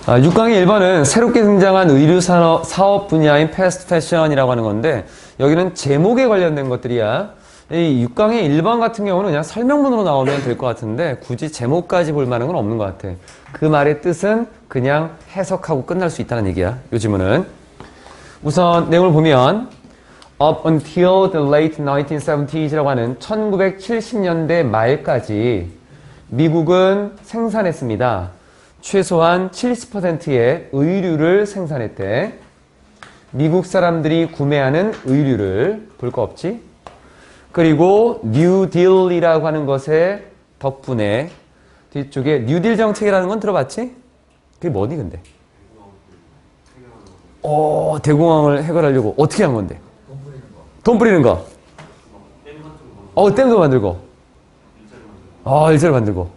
6강의 1번은 새롭게 등장한 의류 사업 분야인 패스트 패션이라고 하는 건데 여기는 제목에 관련된 것들이야. 이 6강의 1번 같은 경우는 그냥 설명문으로 나오면 될 것 같은데 굳이 제목까지 볼 만한 건 없는 것 같아. 그 말의 뜻은 그냥 해석하고 끝날 수 있다는 얘기야. 요 지문은. 우선 내용을 보면 Up until the late 1970s라고 하는 1970년대 말까지 미국은 생산했습니다. 최소한 70%의 의류를 생산했대. 미국 사람들이 구매하는 의류를 볼 거 없지? 그리고 뉴딜이라고 하는 것의 덕분에 뒤쪽에 뉴딜 정책이라는 건 들어봤지? 그게 뭐니 근데? 대공황을 해결하려고 어떻게 한 건데? 돈 뿌리는 거. 댐도 만들고. 일자리 만들고.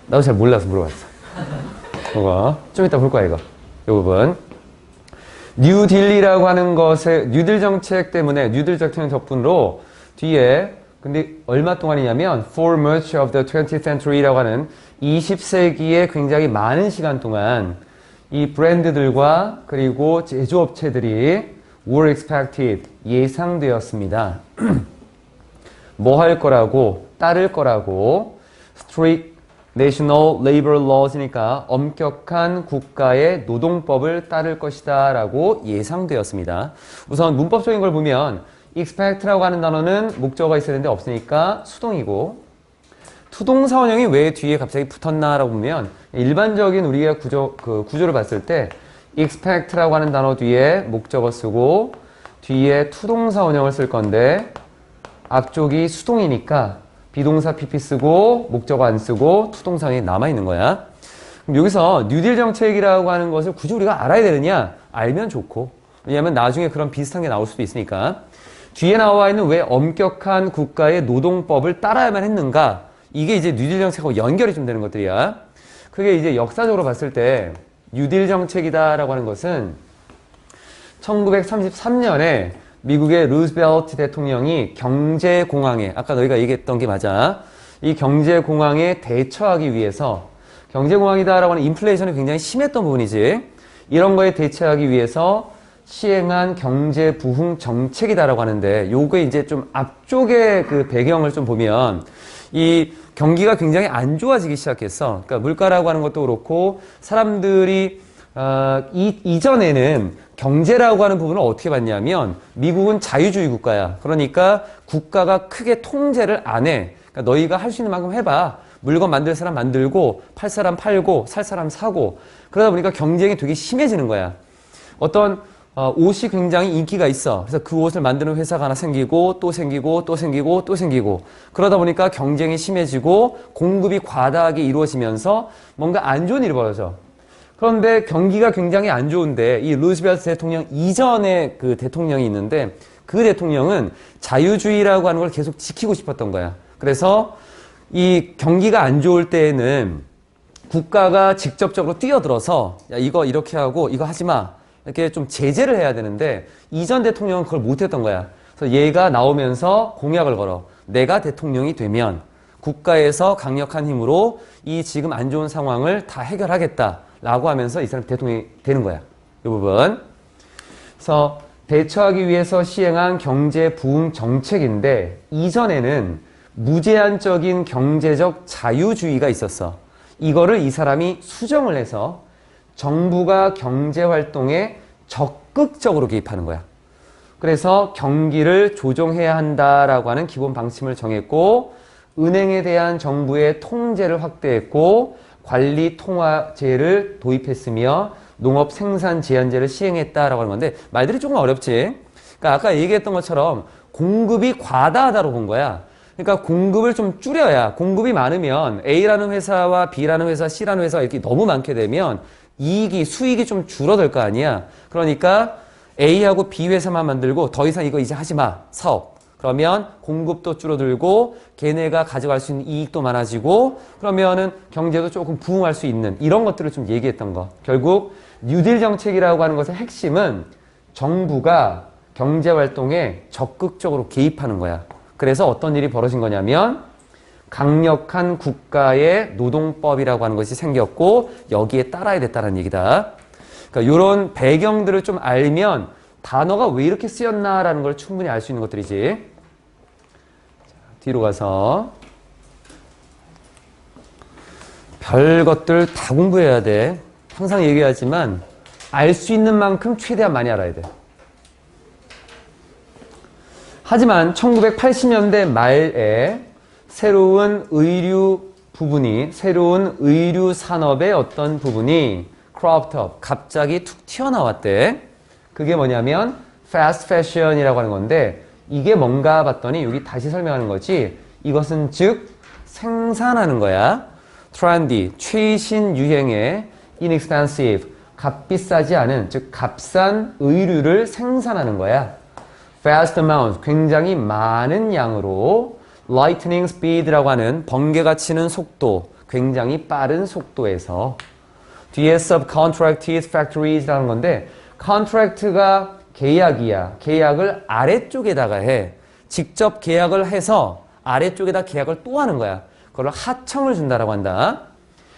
나도 잘 몰라서 물어봤어. 이거 좀 이따 볼 거야 이거. 이 부분. 뉴딜이라고 하는 것에 뉴딜 정책 때문에 뉴딜 정책 덕분으로 뒤에 근데 얼마 동안이냐면 for much of the 20th century라고 하는 20세기에 굉장히 많은 시간 동안 이 브랜드들과 그리고 제조업체들이 were expected 예상되었습니다. 뭐 할 거라고 따를 거라고 strict National Labor Laws니까 엄격한 국가의 노동법을 따를 것이다 라고 예상되었습니다. 우선 문법적인 걸 보면 expect라고 하는 단어는 목적어가 있어야 되는데 없으니까 수동이고 투동사원형이 왜 뒤에 갑자기 붙었나 라고 보면 일반적인 우리가 구조를 봤을 때 expect라고 하는 단어 뒤에 목적어 쓰고 뒤에 투동사원형을 쓸 건데 앞쪽이 수동이니까 비동사 PP 쓰고 목적어 안 쓰고 투동사원이 남아있는 거야. 그럼 여기서 뉴딜 정책이라고 하는 것을 굳이 우리가 알아야 되느냐? 알면 좋고. 왜냐하면 나중에 그런 비슷한 게 나올 수도 있으니까. 뒤에 나와 있는 왜 엄격한 국가의 노동법을 따라야만 했는가? 이게 이제 뉴딜 정책하고 연결이 좀 되는 것들이야. 그게 이제 역사적으로 봤을 때 뉴딜 정책이다라고 하는 것은 1933년에 미국의 루즈벨트 대통령이 경제공황에 아까 너희가 얘기했던 게 맞아. 이 경제공황에 대처하기 위해서 경제공황이다라고 하는 인플레이션이 굉장히 심했던 부분이지. 이런 거에 대처하기 위해서 시행한 경제 부흥 정책이다라고 하는데 요게 이제 좀 앞쪽에 그 배경을 좀 보면 이 경기가 굉장히 안 좋아지기 시작했어. 그러니까 물가라고 하는 것도 그렇고 사람들이 이전에는 경제라고 하는 부분을 어떻게 봤냐면 미국은 자유주의 국가야. 그러니까 국가가 크게 통제를 안 해. 그러니까 너희가 할 수 있는 만큼 해봐. 물건 만들 사람 만들고 팔 사람 팔고 살 사람 사고 그러다 보니까 경쟁이 되게 심해지는 거야. 어떤 옷이 굉장히 인기가 있어. 그래서 그 옷을 만드는 회사가 하나 생기고 또 생기고 또 생기고 또 생기고 그러다 보니까 경쟁이 심해지고 공급이 과다하게 이루어지면서 뭔가 안 좋은 일이 벌어져. 그런데 경기가 굉장히 안 좋은데 이 루즈벨트 대통령 이전에 그 대통령이 있는데 그 대통령은 자유주의라고 하는 걸 계속 지키고 싶었던 거야. 그래서 이 경기가 안 좋을 때에는 국가가 직접적으로 뛰어들어서 야 이거 이렇게 하고 이거 하지 마 이렇게 좀 제재를 해야 되는데 이전 대통령은 그걸 못했던 거야. 그래서 얘가 나오면서 공약을 걸어. 내가 대통령이 되면 국가에서 강력한 힘으로 이 지금 안 좋은 상황을 다 해결하겠다. 라고 하면서 이 사람 대통령이 되는 거야. 이 부분. 그래서 대처하기 위해서 시행한 경제 부흥 정책인데 이전에는 무제한적인 경제적 자유주의가 있었어. 이거를 이 사람이 수정을 해서 정부가 경제 활동에 적극적으로 개입하는 거야. 그래서 경기를 조정해야 한다라고 하는 기본 방침을 정했고 은행에 대한 정부의 통제를 확대했고 관리 통화제를 도입했으며 농업 생산 제한제를 시행했다라고 하는 건데 말들이 조금 어렵지. 그러니까 아까 얘기했던 것처럼 공급이 과다하다고 본 거야. 그러니까 공급을 좀 줄여야 공급이 많으면 A라는 회사와 B라는 회사, C라는 회사가 이렇게 너무 많게 되면 수익이 좀 줄어들 거 아니야. 그러니까 A하고 B 회사만 만들고 더 이상 이거 이제 하지 마. 사업. 그러면 공급도 줄어들고 걔네가 가져갈 수 있는 이익도 많아지고 그러면은 경제도 조금 부흥할 수 있는 이런 것들을 좀 얘기했던 거. 결국 뉴딜 정책이라고 하는 것의 핵심은 정부가 경제 활동에 적극적으로 개입하는 거야. 그래서 어떤 일이 벌어진 거냐면 강력한 국가의 노동법이라고 하는 것이 생겼고 여기에 따라야 됐다는 얘기다. 그러니까 이런 배경들을 좀 알면 단어가 왜 이렇게 쓰였나라는 걸 충분히 알 수 있는 것들이지. 자, 뒤로 가서 별 것들 다 공부해야 돼. 항상 얘기하지만 알 수 있는 만큼 최대한 많이 알아야 돼. 하지만 1980년대 말에 새로운 의류 산업의 어떤 부분이 cropped up, 갑자기 툭 튀어나왔대. 그게 뭐냐면 fast fashion이라고 하는 건데 이게 뭔가 봤더니 여기 다시 설명하는 거지. 이것은 즉 생산하는 거야. trendy, 최신 유행의 inexpensive, 값비싸지 않은, 즉 값싼 의류를 생산하는 거야. fast amount, 굉장히 많은 양으로 lightning speed라고 하는 번개가 치는 속도, 굉장히 빠른 속도에서 뒤에 subcontracted factories라는 건데 contract가 계약이야. 계약을 아래쪽에다가 해. 직접 계약을 해서 아래쪽에다 계약을 또 하는 거야. 그걸 하청을 준다라고 한다.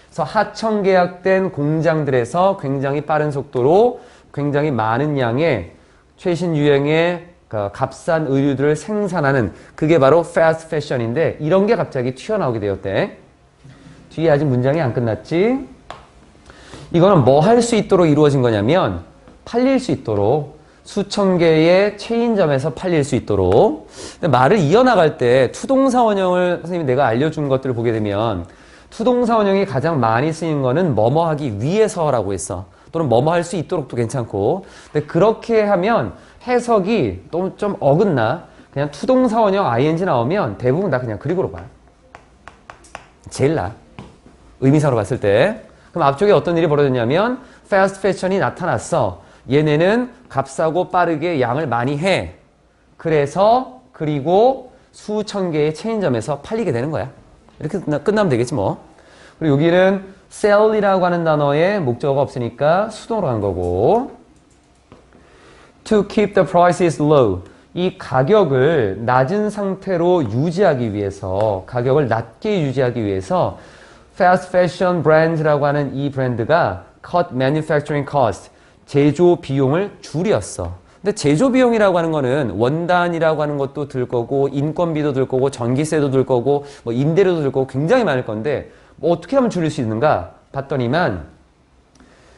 그래서 하청 계약된 공장들에서 굉장히 빠른 속도로 굉장히 많은 양의 최신 유행의 값싼 의류들을 생산하는 그게 바로 fast fashion인데 이런 게 갑자기 튀어나오게 되었대. 뒤에 아직 문장이 안 끝났지? 이거는 뭐 할 수 있도록 이루어진 거냐면 팔릴 수 있도록 수천 개의 체인점에서 팔릴 수 있도록. 근데 말을 이어나갈 때 투동사 원형을 선생님이 내가 알려준 것들을 보게 되면 투동사 원형이 가장 많이 쓰이는 거는 뭐뭐 하기 위해서라고 했어. 또는 뭐뭐 할 수 있도록도 괜찮고. 근데 그렇게 하면 해석이 또 좀 어긋나. 그냥 투동사 원형 ing 나오면 대부분 다 그냥 그리고로 봐. 제일 나아. 의미상으로 봤을 때. 그럼 앞쪽에 어떤 일이 벌어졌냐면 fast fashion이 나타났어. 얘네는 값싸고 빠르게 양을 많이 해. 그래서 그리고 수천 개의 체인점에서 팔리게 되는 거야. 이렇게 끝나면 되겠지 뭐. 그리고 여기는 sell이라고 하는 단어에 목적어가 없으니까 수동으로 한 거고. To keep the prices low. 이 가격을 낮은 상태로 유지하기 위해서, 가격을 낮게 유지하기 위해서 fast fashion brand라고 하는 이 브랜드가 cut manufacturing cost, 제조 비용을 줄였어. 근데 제조 비용이라고 하는 거는 원단이라고 하는 것도 들 거고 인건비도 들 거고 전기세도 들 거고 뭐 임대료도 들 거고 굉장히 많을 건데 뭐 어떻게 하면 줄일 수 있는가 봤더니만,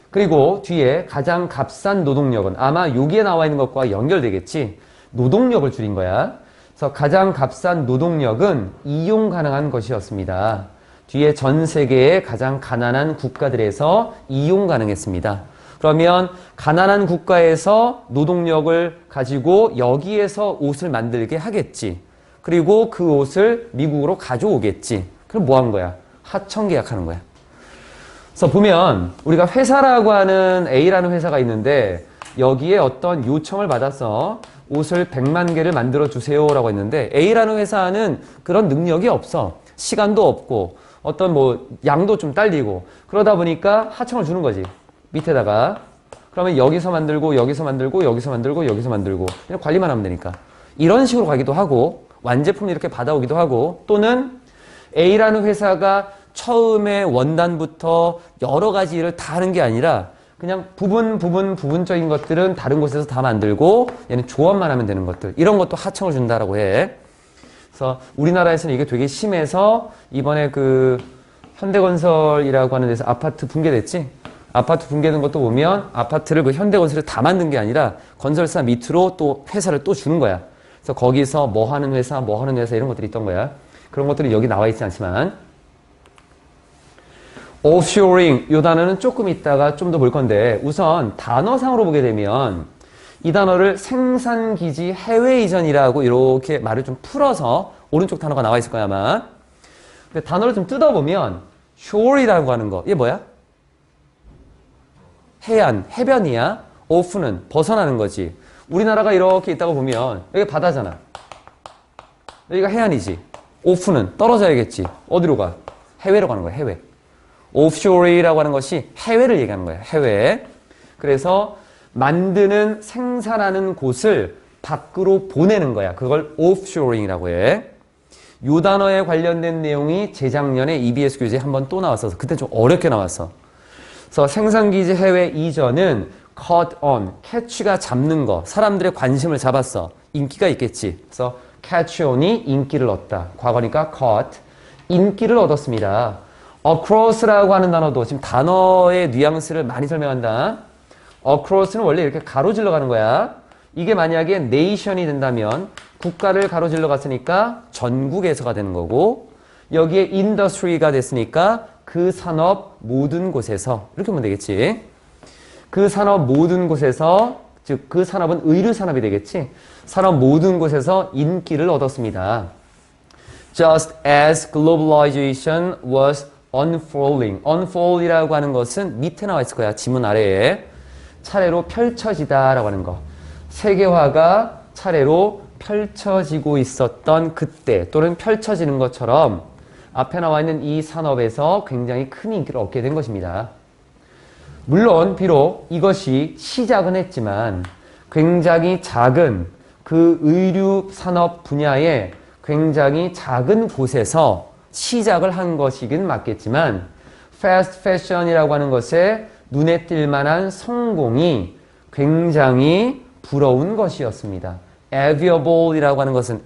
그리고 뒤에 가장 값싼 노동력은 아마 여기에 나와 있는 것과 연결되겠지. 노동력을 줄인 거야. 그래서 가장 값싼 노동력은 이용 가능한 것이었습니다. 뒤에 전 세계의 가장 가난한 국가들에서 이용 가능했습니다. 그러면 가난한 국가에서 노동력을 가지고 여기에서 옷을 만들게 하겠지. 그리고 그 옷을 미국으로 가져오겠지. 그럼 뭐 한 거야? 하청 계약하는 거야. 그래서 보면 우리가 회사라고 하는 A라는 회사가 있는데 여기에 어떤 요청을 받아서 옷을 100만 개를 만들어 주세요 라고 했는데 A라는 회사는 그런 능력이 없어. 시간도 없고 어떤 뭐 양도 좀 딸리고 그러다 보니까 하청을 주는 거지. 밑에다가. 그러면 여기서 만들고 여기서 만들고 여기서 만들고 여기서 만들고 그냥 관리만 하면 되니까. 이런 식으로 가기도 하고 완제품 이렇게 받아오기도 하고, 또는 A라는 회사가 처음에 원단부터 여러 가지 일을 다 하는 게 아니라 그냥 부분적인 것들은 다른 곳에서 다 만들고 얘는 조합만 하면 되는 것들, 이런 것도 하청을 준다라고 해. 그래서 우리나라에서는 이게 되게 심해서 이번에 그 현대건설이라고 하는 데서 아파트 붕괴됐지? 아파트 붕괴된 것도 보면 아파트를 그 현대건설이 다 만든 게 아니라 건설사 밑으로 또 회사를 또 주는 거야. 그래서 거기서 뭐 하는 회사 이런 것들이 있던 거야. 그런 것들은 여기 나와 있지 않지만. offshoring, 이 단어는 조금 있다가 좀 더 볼 건데 우선 단어상으로 보게 되면 이 단어를 생산기지 해외 이전이라고 이렇게 말을 좀 풀어서 오른쪽 단어가 나와 있을 거야 아마. 근데 단어를 좀 뜯어보면 shore이라고 하는 거, 이게 뭐야? 해안, 해변이야. off는 벗어나는 거지. 우리나라가 이렇게 있다고 보면 여기 바다잖아. 여기가 해안이지. off는 떨어져야겠지. 어디로 가? 해외로 가는 거야, 해외. offshore이라고 하는 것이 해외를 얘기하는 거야, 해외. 그래서 만드는, 생산하는 곳을 밖으로 보내는 거야. 그걸 offshoring이라고 해. 요 단어에 관련된 내용이 재작년에 EBS 교재에 한번 또 나왔어서 그때 좀 어렵게 나왔어. 그래서 생산기지 해외 이전은 caught on, catch가 잡는 거, 사람들의 관심을 잡았어. 인기가 있겠지. 그래서 catch on이 인기를 얻다. 과거니까 caught, 인기를 얻었습니다. across라고 하는 단어도 지금 단어의 뉘앙스를 많이 설명한다. across는 원래 이렇게 가로질러 가는 거야. 이게 만약에 nation이 된다면 국가를 가로질러 갔으니까 전국에서가 되는 거고, 여기에 industry가 됐으니까 그 산업 모든 곳에서, 이렇게 보면 되겠지. 그 산업 모든 곳에서, 즉 그 산업은 의류 산업이 되겠지. 산업 모든 곳에서 인기를 얻었습니다. Just as globalization was unfolding. unfold이라고 하는 것은 밑에 나와 있을 거야. 지문 아래에. 차례로 펼쳐지다라고 하는 거. 세계화가 차례로 펼쳐지고 있었던 그때 또는 펼쳐지는 것처럼 앞에 나와 있는 이 산업에서 굉장히 큰 인기를 얻게 된 것입니다. 물론 비록 이것이 시작은 했지만 굉장히 작은 그 의류 산업 분야에 굉장히 작은 곳에서 시작을 한 것이긴 맞겠지만 패스트 패션이라고 하는 것에 눈에 띌 만한 성공이 굉장히 부러운 것이었습니다. enviable이라고 하는 것은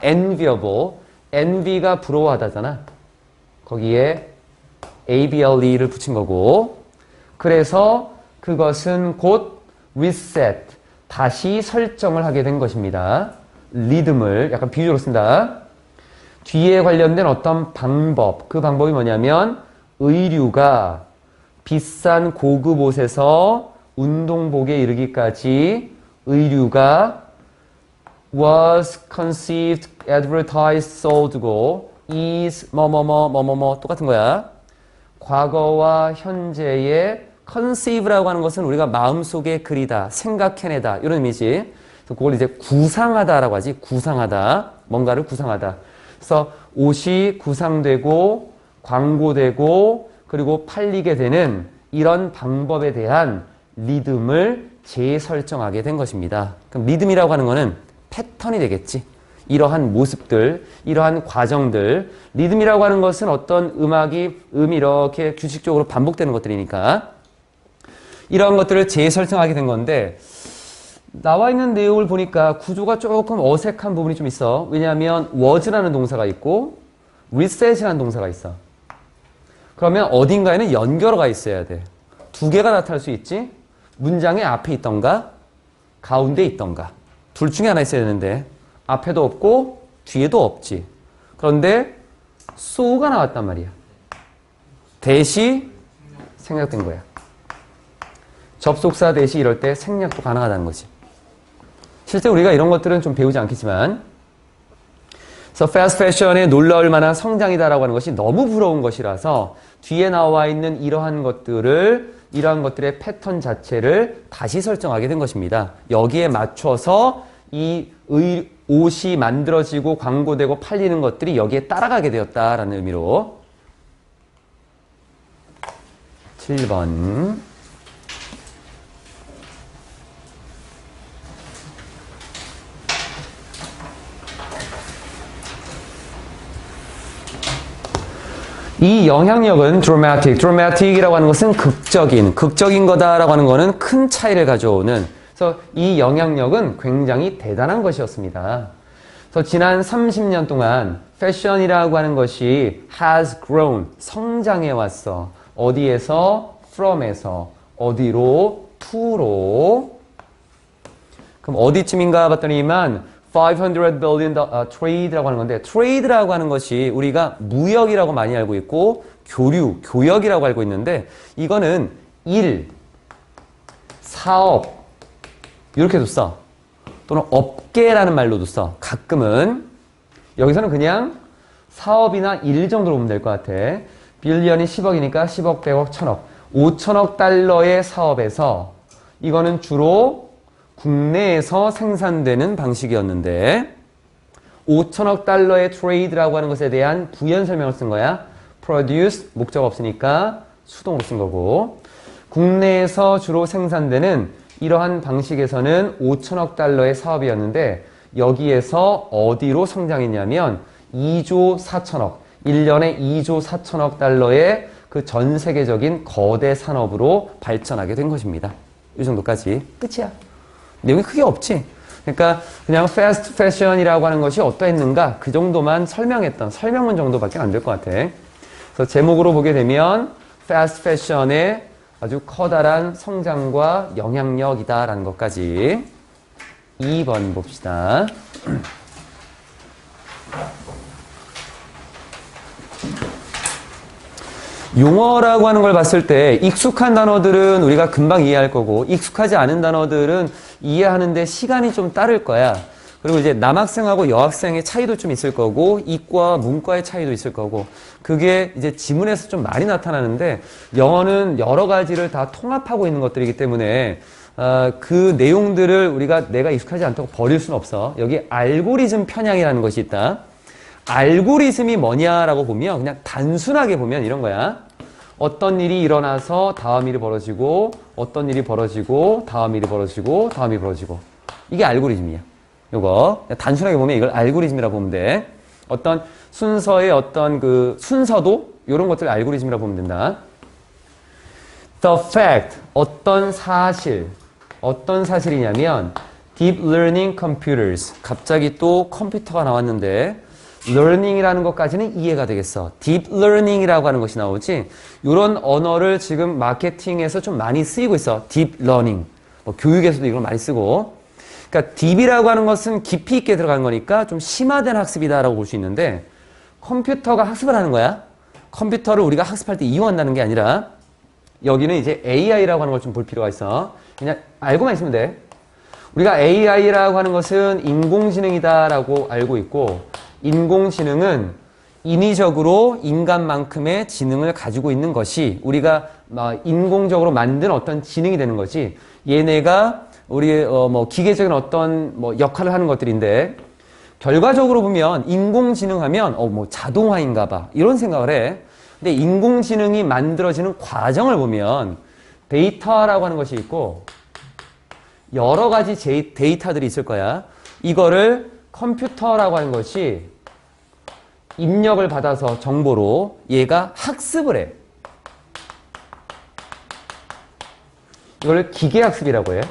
enviable, envy가 부러워하다잖아. 거기에 able를 붙인 거고, 그래서 그것은 곧 reset, 다시 설정을 하게 된 것입니다. 리듬을 약간 비유로 쓴다. 뒤에 관련된 어떤 방법, 그 방법이 뭐냐면 의류가 비싼 고급 옷에서 운동복에 이르기까지 의류가 was conceived, advertised, sold고 is 뭐뭐뭐 똑같은 거야. 과거와 현재의 conceive라고 하는 것은 우리가 마음속에 그리다, 생각해내다 이런 의미지. 그래서 그걸 이제 구상하다라고 하지. 구상하다. 뭔가를 구상하다. 그래서 옷이 구상되고 광고되고 그리고 팔리게 되는 이런 방법에 대한 리듬을 재설정하게 된 것입니다. 그럼 리듬이라고 하는 것은 패턴이 되겠지. 이러한 모습들, 이러한 과정들. 리듬이라고 하는 것은 어떤 음이 이렇게 규칙적으로 반복되는 것들이니까 이러한 것들을 재설정하게 된 건데, 나와 있는 내용을 보니까 구조가 조금 어색한 부분이 좀 있어. 왜냐하면 was라는 동사가 있고 reset이라는 동사가 있어. 그러면 어딘가에는 연결어가 있어야 돼. 두 개가 나타날 수 있지. 문장의 앞에 있던가 가운데 있던가 둘 중에 하나 있어야 되는데 앞에도 없고 뒤에도 없지. 그런데 so가 나왔단 말이야. 대시 생략된 거야. 접속사 대시 이럴 때 생략도 가능하다는 거지. 실제 우리가 이런 것들은 좀 배우지 않겠지만, 그래서 패스트 패션에 놀라울 만한 성장이다라고 하는 것이 너무 부러운 것이라서 뒤에 나와 있는 이러한 것들의 패턴 자체를 다시 설정하게 된 것입니다. 여기에 맞춰서 이 옷이 만들어지고 광고되고 팔리는 것들이 여기에 따라가게 되었다라는 의미로. 7번. 이 영향력은 dramatic이라고 하는 것은 극적인 거다라고 하는 것은 큰 차이를 가져오는. 그래서 이 영향력은 굉장히 대단한 것이었습니다. 그래서 지난 30년 동안 패션이라고 하는 것이 has grown, 성장해 왔어. 어디에서? from에서. 어디로? to로. 그럼 어디쯤인가 봤더니만 500 billion trade라고 하는 건데, trade라고 하는 것이 우리가 무역이라고 많이 알고 있고 교류, 교역이라고 알고 있는데, 이거는 일, 사업 이렇게도 써. 또는 업계라는 말로도 써. 가끔은. 여기서는 그냥 사업이나 일 정도로 보면 될 것 같아. 빌리언이 10억이니까 10억, 100억, 1000억. 5천억 달러의 사업에서 이거는 주로 국내에서 생산되는 방식이었는데 5천억 달러의 트레이드라고 하는 것에 대한 부연 설명을 쓴 거야. produce, 목적 없으니까 수동으로 쓴 거고, 국내에서 주로 생산되는 이러한 방식에서는 5천억 달러의 사업이었는데 여기에서 어디로 성장했냐면 2조 4천억, 1년에 2조 4천억 달러의 그 전 세계적인 거대 산업으로 발전하게 된 것입니다. 이 정도까지 끝이야. 내용이 크게 없지. 그러니까 그냥 패스트 패션이라고 하는 것이 어떠했는가 그 정도만 설명했던 설명문 정도밖에 안 될 것 같아. 그래서 제목으로 보게 되면 패스트 패션의 아주 커다란 성장과 영향력이다라는 것까지 2번 봅시다. 용어라고 하는 걸 봤을 때 익숙한 단어들은 우리가 금방 이해할 거고 익숙하지 않은 단어들은 이해하는데 시간이 좀 따를 거야. 그리고 이제 남학생하고 여학생의 차이도 좀 있을 거고 이과, 문과의 차이도 있을 거고 그게 이제 지문에서 좀 많이 나타나는데 영어는 여러 가지를 다 통합하고 있는 것들이기 때문에 그 내용들을 내가 익숙하지 않다고 버릴 수는 없어. 여기 알고리즘 편향이라는 것이 있다. 알고리즘이 뭐냐라고 보면 그냥 단순하게 보면 이런 거야. 어떤 일이 일어나서 다음 일이 벌어지고 어떤 일이 벌어지고 다음 일이 벌어지고 다음 일이 벌어지고 이게 알고리즘이야. 요거 단순하게 보면 이걸 알고리즘이라고 보면 돼. 어떤 순서의 어떤 그 순서도 이런 것들 알고리즘이라고 보면 된다. The fact 어떤 사실이냐면 deep learning computers 갑자기 또 컴퓨터가 나왔는데 learning이라는 것까지는 이해가 되겠어. deep learning이라고 하는 것이 나오지. 이런 언어를 지금 마케팅에서 좀 많이 쓰이고 있어. deep learning. 교육에서도 이걸 많이 쓰고. 그러니까 deep이라고 하는 것은 깊이 있게 들어간 거니까 좀 심화된 학습이다라고 볼 수 있는데 컴퓨터가 학습을 하는 거야. 컴퓨터를 우리가 학습할 때 이용한다는 게 아니라 여기는 이제 AI라고 하는 걸 좀 볼 필요가 있어. 그냥 알고만 있으면 돼. 우리가 AI라고 하는 것은 인공지능이다라고 알고 있고 인공지능은 인위적으로 인간만큼의 지능을 가지고 있는 것이 우리가 인공적으로 만든 어떤 지능이 되는 거지. 얘네가 우리 기계적인 어떤 역할을 하는 것들인데 결과적으로 보면 인공지능 하면 자동화인가 봐 이런 생각을 해. 근데 인공지능이 만들어지는 과정을 보면 데이터라고 하는 것이 있고 여러 가지 데이터들이 있을 거야. 이거를 컴퓨터라고 하는 것이 입력을 받아서 정보로 얘가 학습을 해. 이걸 기계학습이라고 해.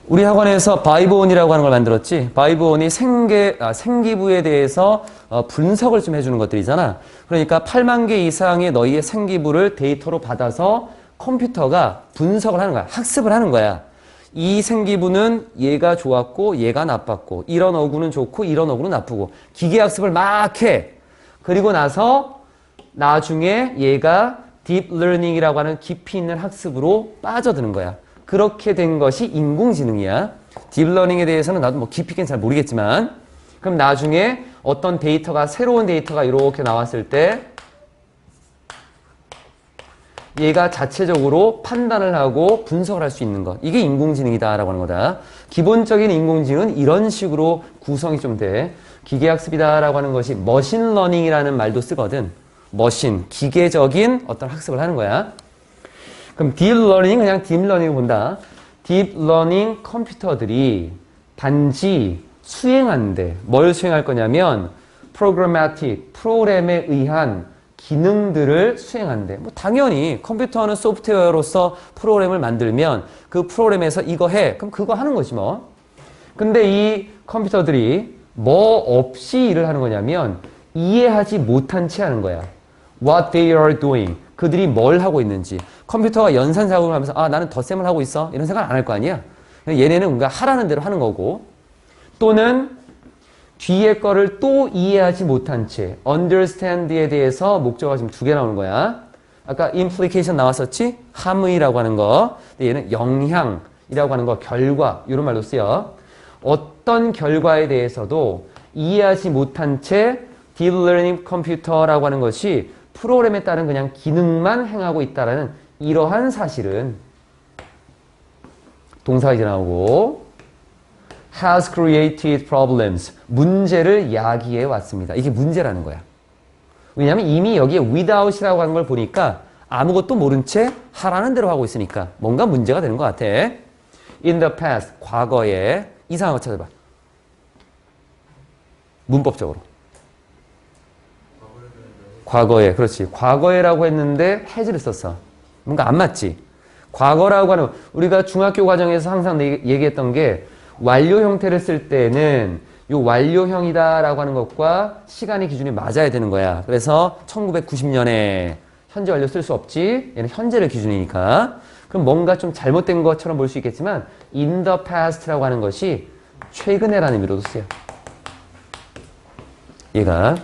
우리 학원에서 바이브온이라고 하는 걸 만들었지. 바이브온이 생기부에 대해서 분석을 좀 해주는 것들이잖아. 그러니까 8만 개 이상의 너희의 생기부를 데이터로 받아서 컴퓨터가 분석을 하는 거야. 학습을 하는 거야. 이 생기부는 얘가 좋았고 얘가 나빴고 이런 어구는 좋고 이런 어구는 나쁘고 기계학습을 막 해. 그리고 나서 나중에 얘가 딥러닝이라고 하는 깊이 있는 학습으로 빠져드는 거야. 그렇게 된 것이 인공지능이야. 딥러닝에 대해서는 나도 깊이 있게는 잘 모르겠지만 그럼 나중에 어떤 새로운 데이터가 이렇게 나왔을 때 얘가 자체적으로 판단을 하고 분석을 할 수 있는 것. 이게 인공지능이다라고 하는 거다. 기본적인 인공지능은 이런 식으로 구성이 좀 돼. 기계학습이다라고 하는 것이 머신러닝이라는 말도 쓰거든. 기계적인 어떤 학습을 하는 거야. 그럼 딥러닝 그냥 딥러닝을 본다. 딥러닝 컴퓨터들이 단지 수행하는데 뭘 수행할 거냐면 프로그램에 의한 기능들을 수행하는데 당연히 컴퓨터는 소프트웨어로서 프로그램을 만들면 그 프로그램에서 이거 해. 그럼 그거 하는 거지 뭐. 근데 이 컴퓨터들이 뭐 없이 일을 하는 거냐면 이해하지 못한 채 하는 거야. What they are doing. 그들이 뭘 하고 있는지. 컴퓨터가 연산 작업을 하면서 나는 덧셈을 하고 있어. 이런 생각 안 할 거 아니야. 얘네는 뭔가 하라는 대로 하는 거고 또는 뒤에 거를 또 이해하지 못한 채 understand에 대해서 목적어가 지금 2개 나오는 거야. 아까 implication 나왔었지? 함의라고 하는 거. 근데 얘는 영향이라고 하는 거, 결과 이런 말로 쓰여. 어떤 결과에 대해서도 이해하지 못한 채 deep learning computer라고 하는 것이 프로그램에 따른 그냥 기능만 행하고 있다라는 이러한 사실은 동사가 이제 나오고 has created problems. 문제를 야기해 왔습니다. 이게 문제라는 거야. 왜냐하면 이미 여기에 without이라고 하는 걸 보니까 아무것도 모른 채 하라는 대로 하고 있으니까 뭔가 문제가 되는 것 같아. In the past, 과거에 이상한 거 찾아봐. 문법적으로. 과거에, 그렇지. 과거에라고 했는데 has를 썼어. 뭔가 안 맞지? 과거라고 하는, 우리가 중학교 과정에서 항상 얘기했던 게 완료 형태를 쓸 때는 요 완료형이다라고 하는 것과 시간의 기준이 맞아야 되는 거야. 그래서 1990년에 현재 완료 쓸 수 없지. 얘는 현재를 기준이니까. 그럼 뭔가 좀 잘못된 것처럼 볼 수 있겠지만 in the past라고 하는 것이 최근에라는 의미로도 쓰여. 얘가.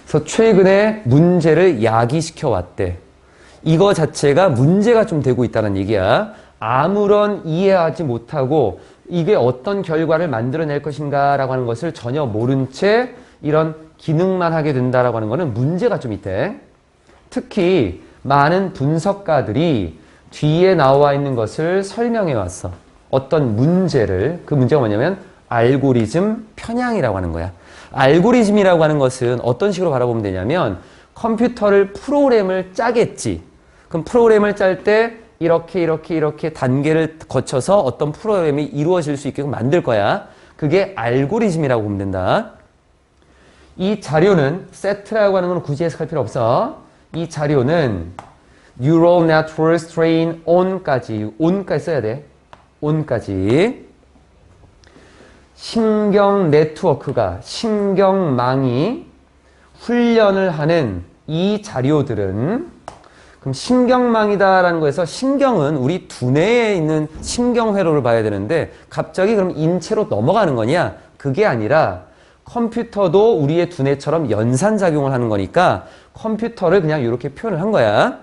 그래서 최근에 문제를 야기시켜 왔대. 이거 자체가 문제가 좀 되고 있다는 얘기야. 아무런 이해하지 못하고 이게 어떤 결과를 만들어낼 것인가 라고 하는 것을 전혀 모른 채 이런 기능만 하게 된다라고 하는 것은 문제가 좀 있대. 특히 많은 분석가들이 뒤에 나와 있는 것을 설명해 왔어. 어떤 문제를, 그 문제가 뭐냐면 알고리즘 편향이라고 하는 거야. 알고리즘이라고 하는 것은 어떤 식으로 바라보면 되냐면 컴퓨터를 프로그램을 짜겠지. 그럼 프로그램을 짤 때 이렇게 단계를 거쳐서 어떤 프로그램이 이루어질 수 있게끔 만들 거야. 그게 알고리즘이라고 보면 된다. 이 자료는 set라고 하는 건 굳이 해석할 필요 없어. 이 자료는 neural networks train on까지 써야 돼. on까지 신경 네트워크가 신경망이 훈련을 하는 이 자료들은 그럼 신경망이다라는 거에서 신경은 우리 두뇌에 있는 신경회로를 봐야 되는데 갑자기 그럼 인체로 넘어가는 거냐? 그게 아니라 컴퓨터도 우리의 두뇌처럼 연산작용을 하는 거니까 컴퓨터를 그냥 이렇게 표현을 한 거야.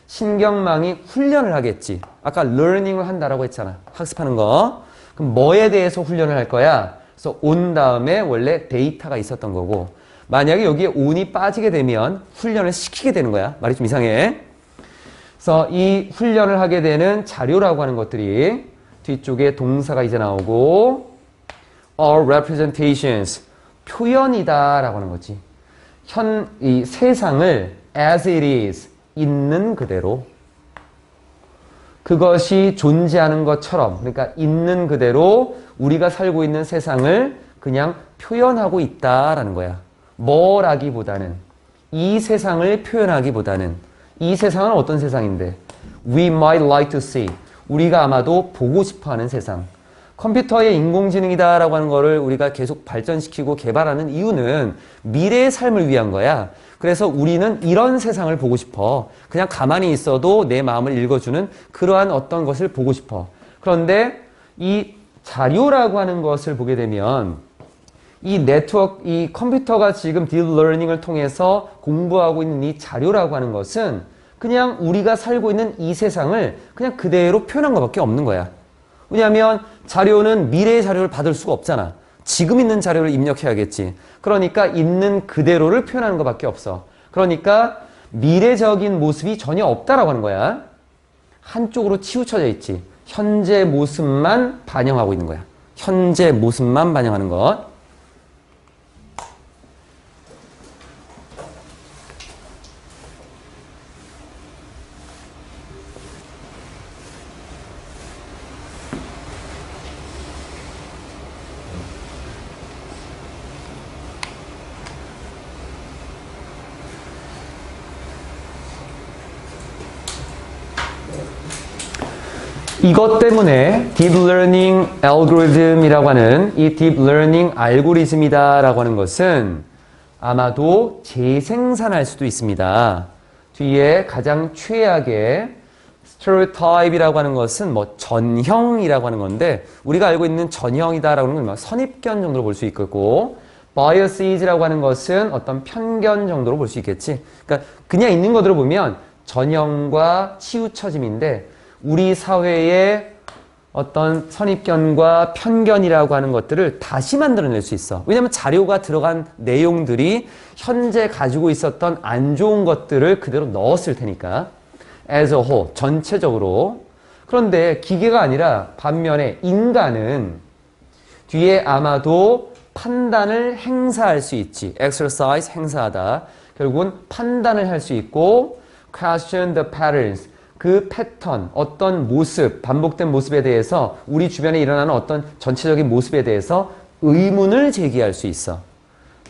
신경망이 훈련을 하겠지. 아까 learning을 한다라고 했잖아. 학습하는 거. 그럼 뭐에 대해서 훈련을 할 거야? 그래서 on 다음에 원래 데이터가 있었던 거고 만약에 여기에 on이 빠지게 되면 훈련을 시키게 되는 거야. 말이 좀 이상해. 그래서 이 훈련을 하게 되는 자료라고 하는 것들이 뒤쪽에 동사가 이제 나오고 are representations 표현이다 라고 하는 거지. 이 세상을 as it is 있는 그대로 그것이 존재하는 것처럼 그러니까 있는 그대로 우리가 살고 있는 세상을 그냥 표현하고 있다라는 거야. 뭐라기보다는 이 세상을 표현하기보다는 이 세상은 어떤 세상인데 we might like to see 우리가 아마도 보고 싶어하는 세상. 컴퓨터의 인공지능이다 라고 하는 거를 우리가 계속 발전시키고 개발하는 이유는 미래의 삶을 위한 거야. 그래서 우리는 이런 세상을 보고 싶어. 그냥 가만히 있어도 내 마음을 읽어주는 그러한 어떤 것을 보고 싶어. 그런데 이 자료라고 하는 것을 보게 되면 이 이 컴퓨터가 지금 딥러닝을 통해서 공부하고 있는 이 자료라고 하는 것은 그냥 우리가 살고 있는 이 세상을 그냥 그대로 표현한 것밖에 없는 거야. 왜냐하면 자료는 미래의 자료를 받을 수가 없잖아. 지금 있는 자료를 입력해야겠지. 그러니까 있는 그대로를 표현하는 것밖에 없어. 그러니까 미래적인 모습이 전혀 없다라고 하는 거야. 한쪽으로 치우쳐져 있지. 현재 모습만 반영하고 있는 거야. 현재 모습만 반영하는 것. 이것 때문에 Deep Learning Algorithm이라고 하는 이 Deep Learning 알고리즘이다 라고 하는 것은 아마도 재생산할 수도 있습니다. 뒤에 가장 최악의 Stereotype이라고 하는 것은 뭐 전형이라고 하는 건데 우리가 알고 있는 전형이다라고 하는 건 선입견 정도로 볼 수 있겠고 Biases라고 하는 것은 어떤 편견 정도로 볼 수 있겠지. 그러니까 그냥 있는 것으로 보면 전형과 치우쳐짐인데 우리 사회의 어떤 선입견과 편견이라고 하는 것들을 다시 만들어낼 수 있어. 왜냐하면 자료가 들어간 내용들이 현재 가지고 있었던 안 좋은 것들을 그대로 넣었을 테니까. as a whole, 전체적으로. 그런데 기계가 아니라 반면에 인간은 뒤에 아마도 판단을 행사할 수 있지. exercise, 행사하다. 결국은 판단을 할 수 있고 question the patterns. 그 패턴, 어떤 모습, 반복된 모습에 대해서 우리 주변에 일어나는 어떤 전체적인 모습에 대해서 의문을 제기할 수 있어.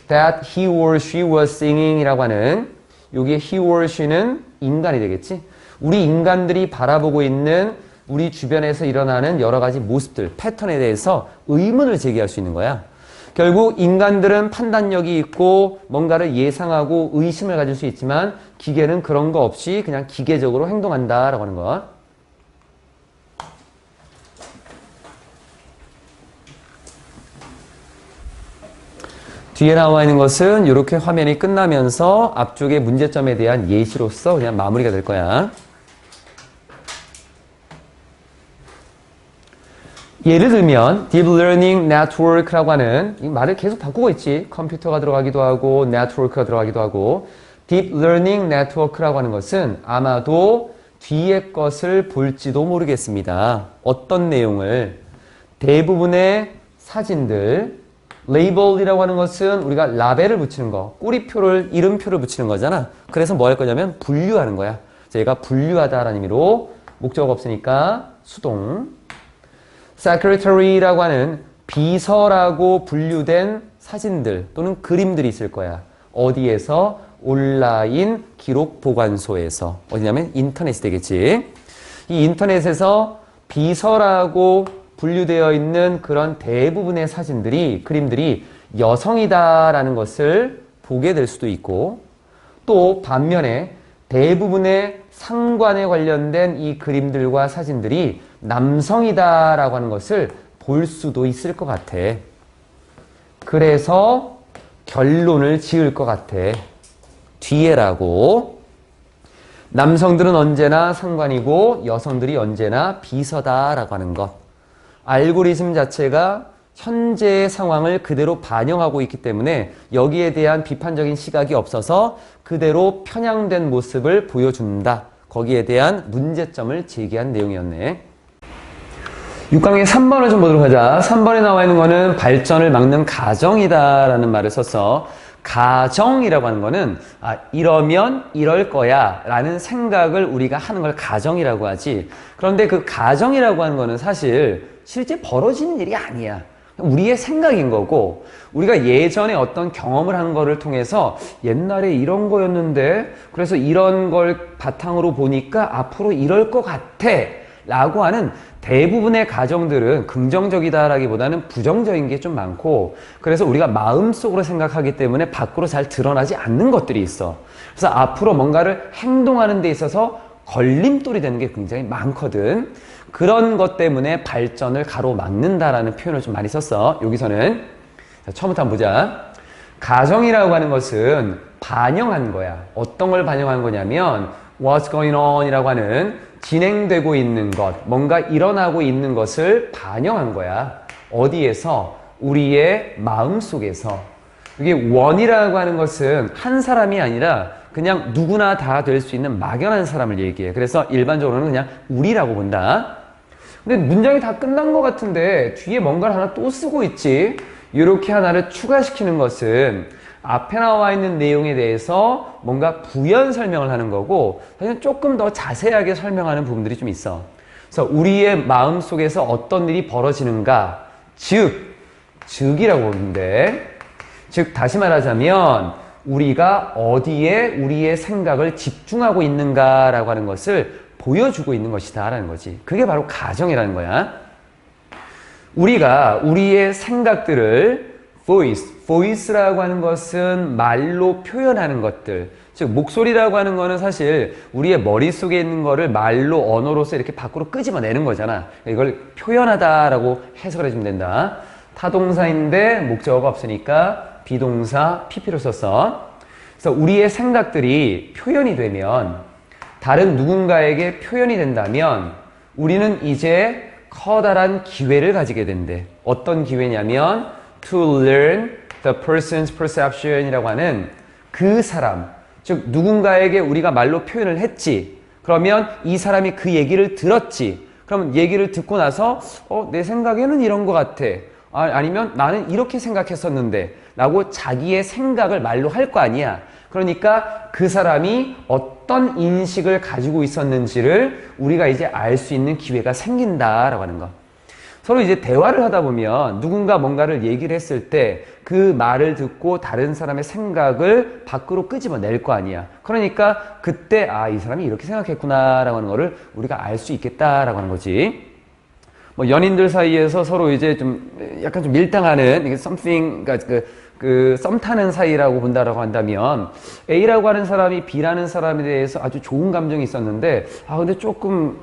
That he or she was singing 이라고 하는 여기에 he or she는 인간이 되겠지. 우리 인간들이 바라보고 있는 우리 주변에서 일어나는 여러 가지 모습들, 패턴에 대해서 의문을 제기할 수 있는 거야. 결국 인간들은 판단력이 있고 뭔가를 예상하고 의심을 가질 수 있지만 기계는 그런 거 없이 그냥 기계적으로 행동한다라고 하는 거. 뒤에 나와 있는 것은 이렇게 화면이 끝나면서 앞쪽의 문제점에 대한 예시로서 그냥 마무리가 될 거야. 예를 들면 Deep Learning Network라고 하는 이 말을 계속 바꾸고 있지. 컴퓨터가 들어가기도 하고 네트워크가 들어가기도 하고 Deep Learning Network라고 하는 것은 아마도 뒤에 것을 볼지도 모르겠습니다. 어떤 내용을 대부분의 사진들 레이블이라고 하는 것은 우리가 라벨을 붙이는 거, 꼬리표를, 이름표를 붙이는 거잖아. 그래서 뭐 할 거냐면 분류하는 거야. 얘가 분류하다라는 의미로 목적 없으니까 수동. Secretary라고 하는 비서라고 분류된 사진들 또는 그림들이 있을 거야. 어디에서? 온라인 기록 보관소에서. 어디냐면 인터넷이 되겠지. 이 인터넷에서 비서라고 분류되어 있는 그런 대부분의 사진들이, 그림들이 여성이다라는 것을 보게 될 수도 있고, 또 반면에 대부분의 상관에 관련된 이 그림들과 사진들이 남성이다라고 하는 것을 볼 수도 있을 것 같아. 그래서 결론을 지을 것 같아. 뒤에라고. 남성들은 언제나 상관이고 여성들이 언제나 비서다라고 하는 것. 알고리즘 자체가 현재의 상황을 그대로 반영하고 있기 때문에 여기에 대한 비판적인 시각이 없어서 그대로 편향된 모습을 보여준다. 거기에 대한 문제점을 제기한 내용이었네. 6강의 3번을 좀 보도록 하자. 3번에 나와 있는 거는 발전을 막는 가정이다 라는 말을 썼어. 가정이라고 하는 거는 이러면 이럴 거야 라는 생각을 우리가 하는 걸 가정이라고 하지. 그런데 그 가정이라고 하는 거는 사실 실제 벌어지는 일이 아니야. 우리의 생각인 거고, 우리가 예전에 어떤 경험을 한 거를 통해서 옛날에 이런 거였는데 그래서 이런 걸 바탕으로 보니까 앞으로 이럴 것 같아 라고 하는 대부분의 가정들은 긍정적이다라기보다는 부정적인 게 좀 많고, 그래서 우리가 마음속으로 생각하기 때문에 밖으로 잘 드러나지 않는 것들이 있어. 그래서 앞으로 뭔가를 행동하는 데 있어서 걸림돌이 되는 게 굉장히 많거든. 그런 것 때문에 발전을 가로막는다라는 표현을 좀 많이 썼어. 여기서는 자, 처음부터 한번 보자. 가정이라고 하는 것은 반영한 거야. 어떤 걸 반영한 거냐면 What's going on 이라고 하는 진행되고 있는 것, 뭔가 일어나고 있는 것을 반영한 거야. 어디에서? 우리의 마음속에서. 이게 원이라고 하는 것은 한 사람이 아니라 그냥 누구나 다 될 수 있는 막연한 사람을 얘기해. 그래서 일반적으로는 그냥 우리라고 본다. 근데 문장이 다 끝난 것 같은데 뒤에 뭔가를 하나 또 쓰고 있지. 이렇게 하나를 추가시키는 것은 앞에 나와 있는 내용에 대해서 뭔가 부연 설명을 하는 거고, 사실 조금 더 자세하게 설명하는 부분들이 좀 있어. 그래서 우리의 마음속에서 어떤 일이 벌어지는가, 즉이라고 보는데, 즉 다시 말하자면 우리가 어디에 우리의 생각을 집중하고 있는가라고 하는 것을 보여주고 있는 것이다 라는 거지. 그게 바로 가정이라는 거야. 우리가 우리의 생각들을 voice라고 하는 것은 말로 표현하는 것들, 즉 목소리라고 하는 거는 사실 우리의 머릿속에 있는 거를 말로, 언어로서 이렇게 밖으로 끄집어내는 거잖아. 이걸 표현하다라고 해석을 해주면 된다. 타동사인데 목적어가 없으니까 비동사 PP로 썼어. 그래서 우리의 생각들이 표현이 되면, 다른 누군가에게 표현이 된다면 우리는 이제 커다란 기회를 가지게 된대. 어떤 기회냐면 to learn the person's perception 이라고 하는 그 사람, 즉 누군가에게 우리가 말로 표현을 했지. 그러면 이 사람이 그 얘기를 들었지. 그러면 얘기를 듣고 나서 내 생각에는 이런 것 같아. 아니면 나는 이렇게 생각했었는데 라고 자기의 생각을 말로 할 거 아니야. 그러니까 그 사람이 어떤 인식을 가지고 있었는지를 우리가 이제 알 수 있는 기회가 생긴다라고 하는 거. 서로 이제 대화를 하다 보면 누군가 뭔가를 얘기를 했을 때 그 말을 듣고 다른 사람의 생각을 밖으로 끄집어낼 거 아니야. 그러니까 그때 아, 이 사람이 이렇게 생각했구나라고 하는 거를 우리가 알 수 있겠다라고 하는 거지. 뭐 연인들 사이에서 서로 이제 좀 약간 좀 밀당하는 이게 something, 그러니까 썸 타는 사이라고 본다라고 한다면 A라고 하는 사람이 B라는 사람에 대해서 아주 좋은 감정이 있었는데 근데 조금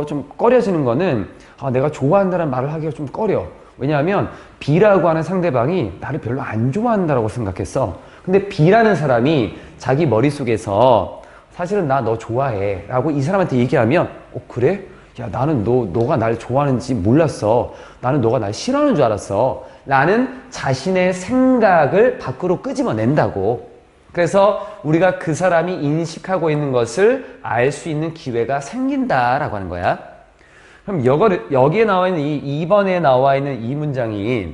좀 꺼려지는 거는 내가 좋아한다는 말을 하기가 좀 꺼려. 왜냐하면 B라고 하는 상대방이 나를 별로 안 좋아한다라고 생각했어. 근데 B라는 사람이 자기 머릿속에서 사실은 나 너 좋아해 라고 이 사람한테 얘기하면 그래? 야, 나는 너가 날 좋아하는지 몰랐어. 나는 너가 날 싫어하는 줄 알았어. 라는 자신의 생각을 밖으로 끄집어낸다고. 그래서 우리가 그 사람이 인식하고 있는 것을 알 수 있는 기회가 생긴다라고 하는 거야. 그럼 여기에 나와 있는 2번에 나와 있는 이 문장이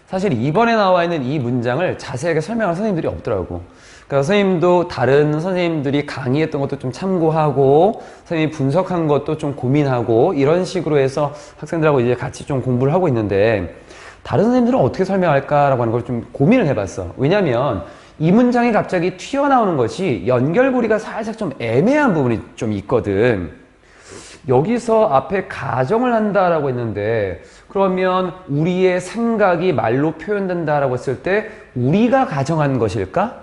사실 2번에 나와 있는 이 문장을 자세하게 설명할 선생님들이 없더라고. 그러니까 선생님도 다른 선생님들이 강의했던 것도 좀 참고하고 선생님이 분석한 것도 좀 고민하고 이런 식으로 해서 학생들하고 이제 같이 좀 공부를 하고 있는데 다른 선생님들은 어떻게 설명할까라고 하는 걸 좀 고민을 해봤어. 왜냐면 이 문장이 갑자기 튀어나오는 것이 연결고리가 살짝 좀 애매한 부분이 좀 있거든. 여기서 앞에 가정을 한다라고 했는데 그러면 우리의 생각이 말로 표현된다라고 했을 때 우리가 가정한 것일까?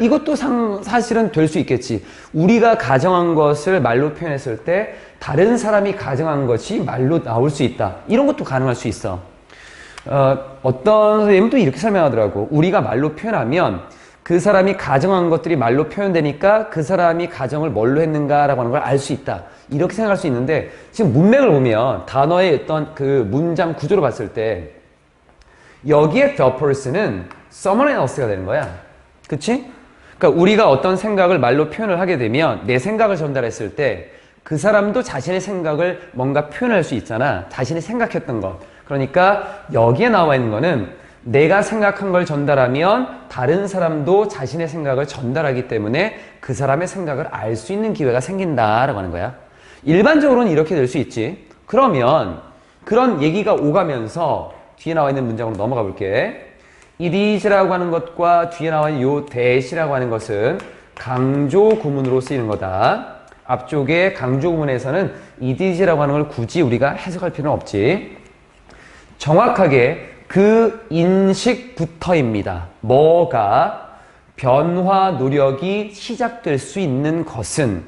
이것도 사실은 될 수 있겠지. 우리가 가정한 것을 말로 표현했을 때 다른 사람이 가정한 것이 말로 나올 수 있다. 이런 것도 가능할 수 있어. 어떤 선생님은 또 이렇게 설명하더라고. 우리가 말로 표현하면 그 사람이 가정한 것들이 말로 표현되니까 그 사람이 가정을 뭘로 했는가라고 하는 걸 알 수 있다. 이렇게 생각할 수 있는데 지금 문맥을 보면 단어의 어떤 그 문장 구조로 봤을 때 여기에 the person은 someone else가 되는 거야. 그치? 그러니까 우리가 어떤 생각을 말로 표현을 하게 되면 내 생각을 전달했을 때 그 사람도 자신의 생각을 뭔가 표현할 수 있잖아. 자신이 생각했던 것. 그러니까 여기에 나와 있는 거는 내가 생각한 걸 전달하면 다른 사람도 자신의 생각을 전달하기 때문에 그 사람의 생각을 알 수 있는 기회가 생긴다라고 하는 거야. 일반적으로는 이렇게 될 수 있지. 그러면 그런 얘기가 오가면서 뒤에 나와 있는 문장으로 넘어가 볼게. it is라고 하는 것과 뒤에 나와 있는 요 that이라고 하는 것은 강조 구문으로 쓰이는 거다. 앞쪽에 강조 구문에서는 it is라고 하는 걸 굳이 우리가 해석할 필요는 없지. 정확하게 그 인식부터입니다. 뭐가 변화 노력이 시작될 수 있는 것은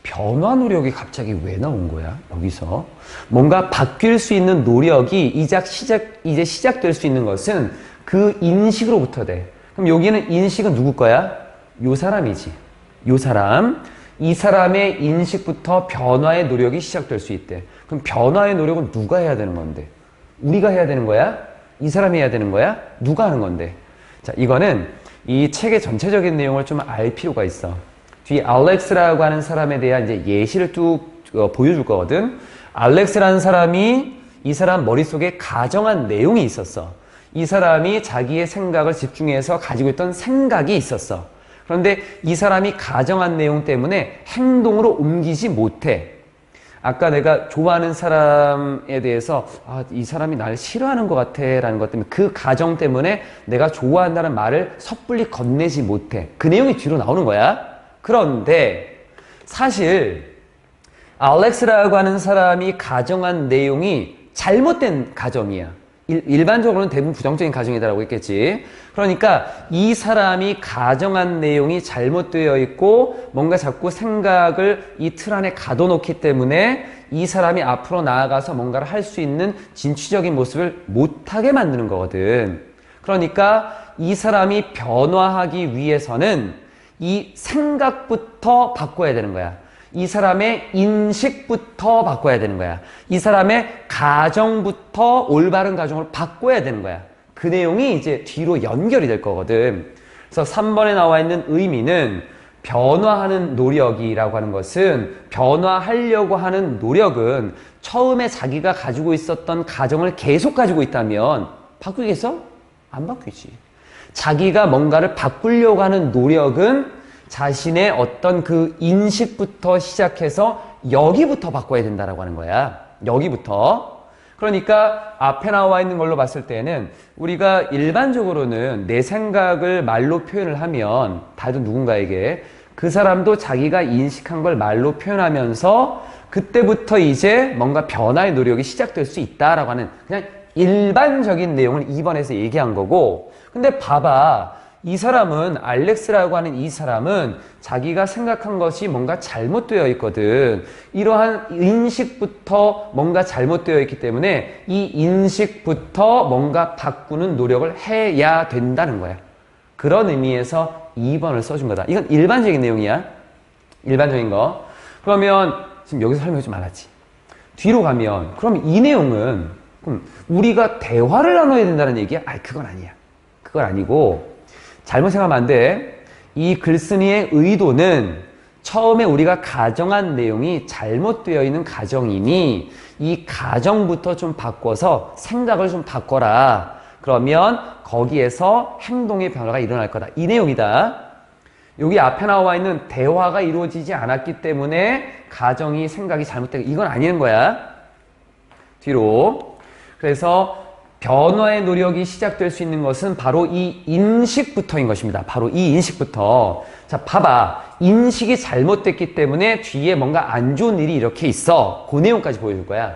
변화 노력이 갑자기 왜 나온 거야? 여기서 뭔가 바뀔 수 있는 노력이 이제 시작될 수 있는 것은 그 인식으로부터 돼. 그럼 여기는 인식은 누구 거야? 요 사람이지. 요 사람. 이 사람의 인식부터 변화의 노력이 시작될 수 있대. 그럼 변화의 노력은 누가 해야 되는 건데? 우리가 해야 되는 거야? 이 사람이 해야 되는 거야? 누가 하는 건데? 자, 이거는 이 책의 전체적인 내용을 좀 알 필요가 있어. 뒤에 알렉스라고 하는 사람에 대한 이제 예시를 쭉 보여줄 거거든. 알렉스라는 사람이 이 사람 머릿속에 가정한 내용이 있었어. 이 사람이 자기의 생각을 집중해서 가지고 있던 생각이 있었어. 그런데 이 사람이 가정한 내용 때문에 행동으로 옮기지 못해. 아까 내가 좋아하는 사람에 대해서 이 사람이 나를 싫어하는 것 같아 라는 것 때문에 그 가정 때문에 내가 좋아한다는 말을 섣불리 건네지 못해. 그 내용이 뒤로 나오는 거야. 그런데 사실 알렉스라고 하는 사람이 가정한 내용이 잘못된 가정이야. 일반적으로는 대부분 부정적인 가정이다라고 했겠지. 그러니까 이 사람이 가정한 내용이 잘못되어 있고 뭔가 자꾸 생각을 이 틀 안에 가둬놓기 때문에 이 사람이 앞으로 나아가서 뭔가를 할 수 있는 진취적인 모습을 못하게 만드는 거거든. 그러니까 이 사람이 변화하기 위해서는 이 생각부터 바꿔야 되는 거야. 이 사람의 인식부터 바꿔야 되는 거야. 이 사람의 가정부터 올바른 가정을 바꿔야 되는 거야. 그 내용이 이제 뒤로 연결이 될 거거든. 그래서 3번에 나와 있는 의미는 변화하는 노력이라고 하는 것은 변화하려고 하는 노력은 처음에 자기가 가지고 있었던 가정을 계속 가지고 있다면 바꾸겠어? 안 바뀌지. 자기가 뭔가를 바꾸려고 하는 노력은 자신의 어떤 그 인식부터 시작해서 여기부터 바꿔야 된다라고 하는 거야. 여기부터. 그러니까 앞에 나와 있는 걸로 봤을 때는 우리가 일반적으로는 내 생각을 말로 표현을 하면 다들 누군가에게 그 사람도 자기가 인식한 걸 말로 표현하면서 그때부터 이제 뭔가 변화의 노력이 시작될 수 있다라고 하는 그냥 일반적인 내용을 2번에서 얘기한 거고, 근데 봐봐. 이 사람은, 알렉스라고 하는 이 사람은 자기가 생각한 것이 뭔가 잘못되어 있거든. 이러한 인식부터 뭔가 잘못되어 있기 때문에 이 인식부터 뭔가 바꾸는 노력을 해야 된다는 거야. 그런 의미에서 2번을 써준 거다. 이건 일반적인 내용이야. 일반적인 거. 그러면 지금 여기서 설명이 좀 많았지. 뒤로 가면 그럼 이 내용은 우리가 대화를 나눠야 된다는 얘기야? 아니, 그건 아니야. 그건 아니고 잘못 생각하면 안 돼. 이 글쓴이의 의도는 처음에 우리가 가정한 내용이 잘못되어 있는 가정이니 이 가정부터 좀 바꿔서 생각을 좀 바꿔라. 그러면 거기에서 행동의 변화가 일어날 거다. 이 내용이다. 여기 앞에 나와 있는 대화가 이루어지지 않았기 때문에 가정이 생각이 잘못되고 이건 아닌 거야. 뒤로. 그래서 변화의 노력이 시작될 수 있는 것은 바로 이 인식부터인 것입니다. 바로 이 인식부터. 자, 봐봐. 인식이 잘못됐기 때문에 뒤에 뭔가 안 좋은 일이 이렇게 있어. 그 내용까지 보여줄 거야.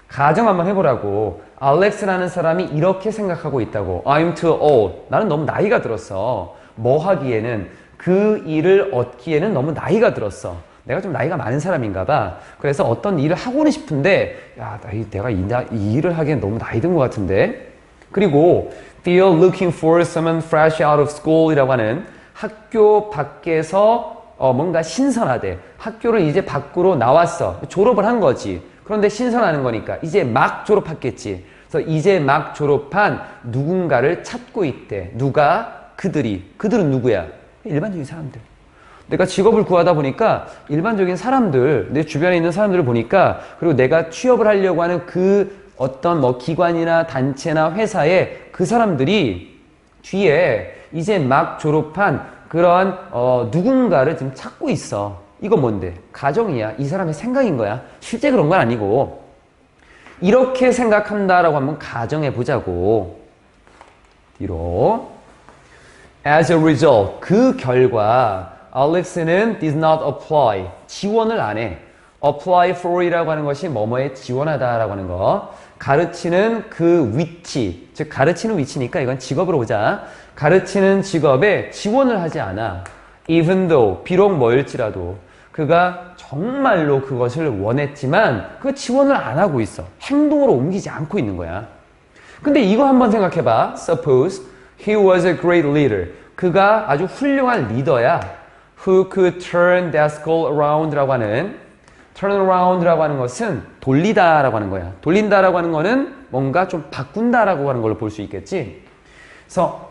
가정 한번 해보라고. 알렉스라는 사람이 이렇게 생각하고 있다고. I'm too old. 나는 너무 나이가 들었어. 뭐 하기에는, 그 일을 얻기에는 너무 나이가 들었어. 내가 좀 나이가 많은 사람인가 봐. 그래서 어떤 일을 하고는 싶은데 야, 내가 이 일을 하기엔 너무 나이 든 것 같은데. 그리고 feel looking for someone fresh out of school 이라고 하는 학교 밖에서 뭔가 신선하대. 학교를 이제 밖으로 나왔어. 졸업을 한 거지. 그런데 신선하는 거니까 이제 막 졸업했겠지. 그래서 이제 막 졸업한 누군가를 찾고 있대. 누가? 그들은 누구야? 일반적인 사람들. 내가 직업을 구하다 보니까 일반적인 사람들, 내 주변에 있는 사람들을 보니까, 그리고 내가 취업을 하려고 하는 그 어떤 뭐 기관이나 단체나 회사에 그 사람들이 뒤에 이제 막 졸업한 그런 누군가를 지금 찾고 있어. 이거 뭔데? 가정이야. 이 사람의 생각인 거야. 실제 그런 건 아니고. 이렇게 생각한다라고 한번 가정해 보자고. 뒤로. As a result, 그 결과 알렉스는 did not apply. 지원을 안 해. apply for 이라고 하는 것이 뭐뭐에 지원하다라고 하는 거. 가르치는 그 위치, 즉 가르치는 위치니까 이건 직업으로 보자. 가르치는 직업에 지원을 하지 않아. even though, 비록 뭐일지라도 그가 정말로 그것을 원했지만 그 지원을 안 하고 있어. 행동으로 옮기지 않고 있는 거야. 근데 이거 한번 생각해봐. Suppose he was a great leader. 그가 아주 훌륭한 리더야. Who could turn that school around라고 하는, turn around라고 하는 것은 돌리다라고 하는 거야. 돌린다라고 하는 거는 뭔가 좀 바꾼다라고 하는 걸로 볼 수 있겠지. 그래서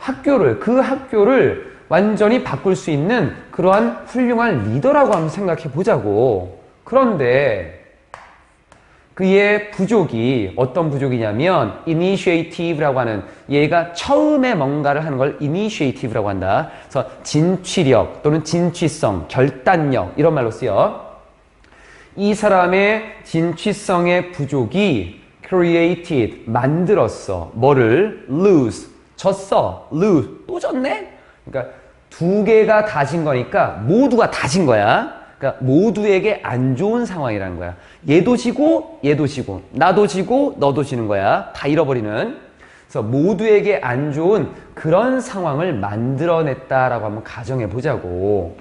그 학교를 완전히 바꿀 수 있는 그러한 훌륭한 리더라고 한번 생각해 보자고. 그런데 그의 부족이 어떤 부족이냐면 initiative라고 하는, 얘가 처음에 뭔가를 하는 걸 initiative라고 한다. 그래서 진취력 또는 진취성, 결단력 이런 말로 쓰여. 이 사람의 진취성의 부족이 created, 만들었어. 뭐를? lose, 졌어. lose, 또 졌네? 그러니까 두 개가 다 진 거니까 모두가 다 진 거야. 그러니까 모두에게 안 좋은 상황이라는 거야. 얘도 지고 얘도 지고 나도 지고 너도 지는 거야. 다 잃어버리는. 그래서 모두에게 안 좋은 그런 상황을 만들어냈다라고 한번 가정해 보자고.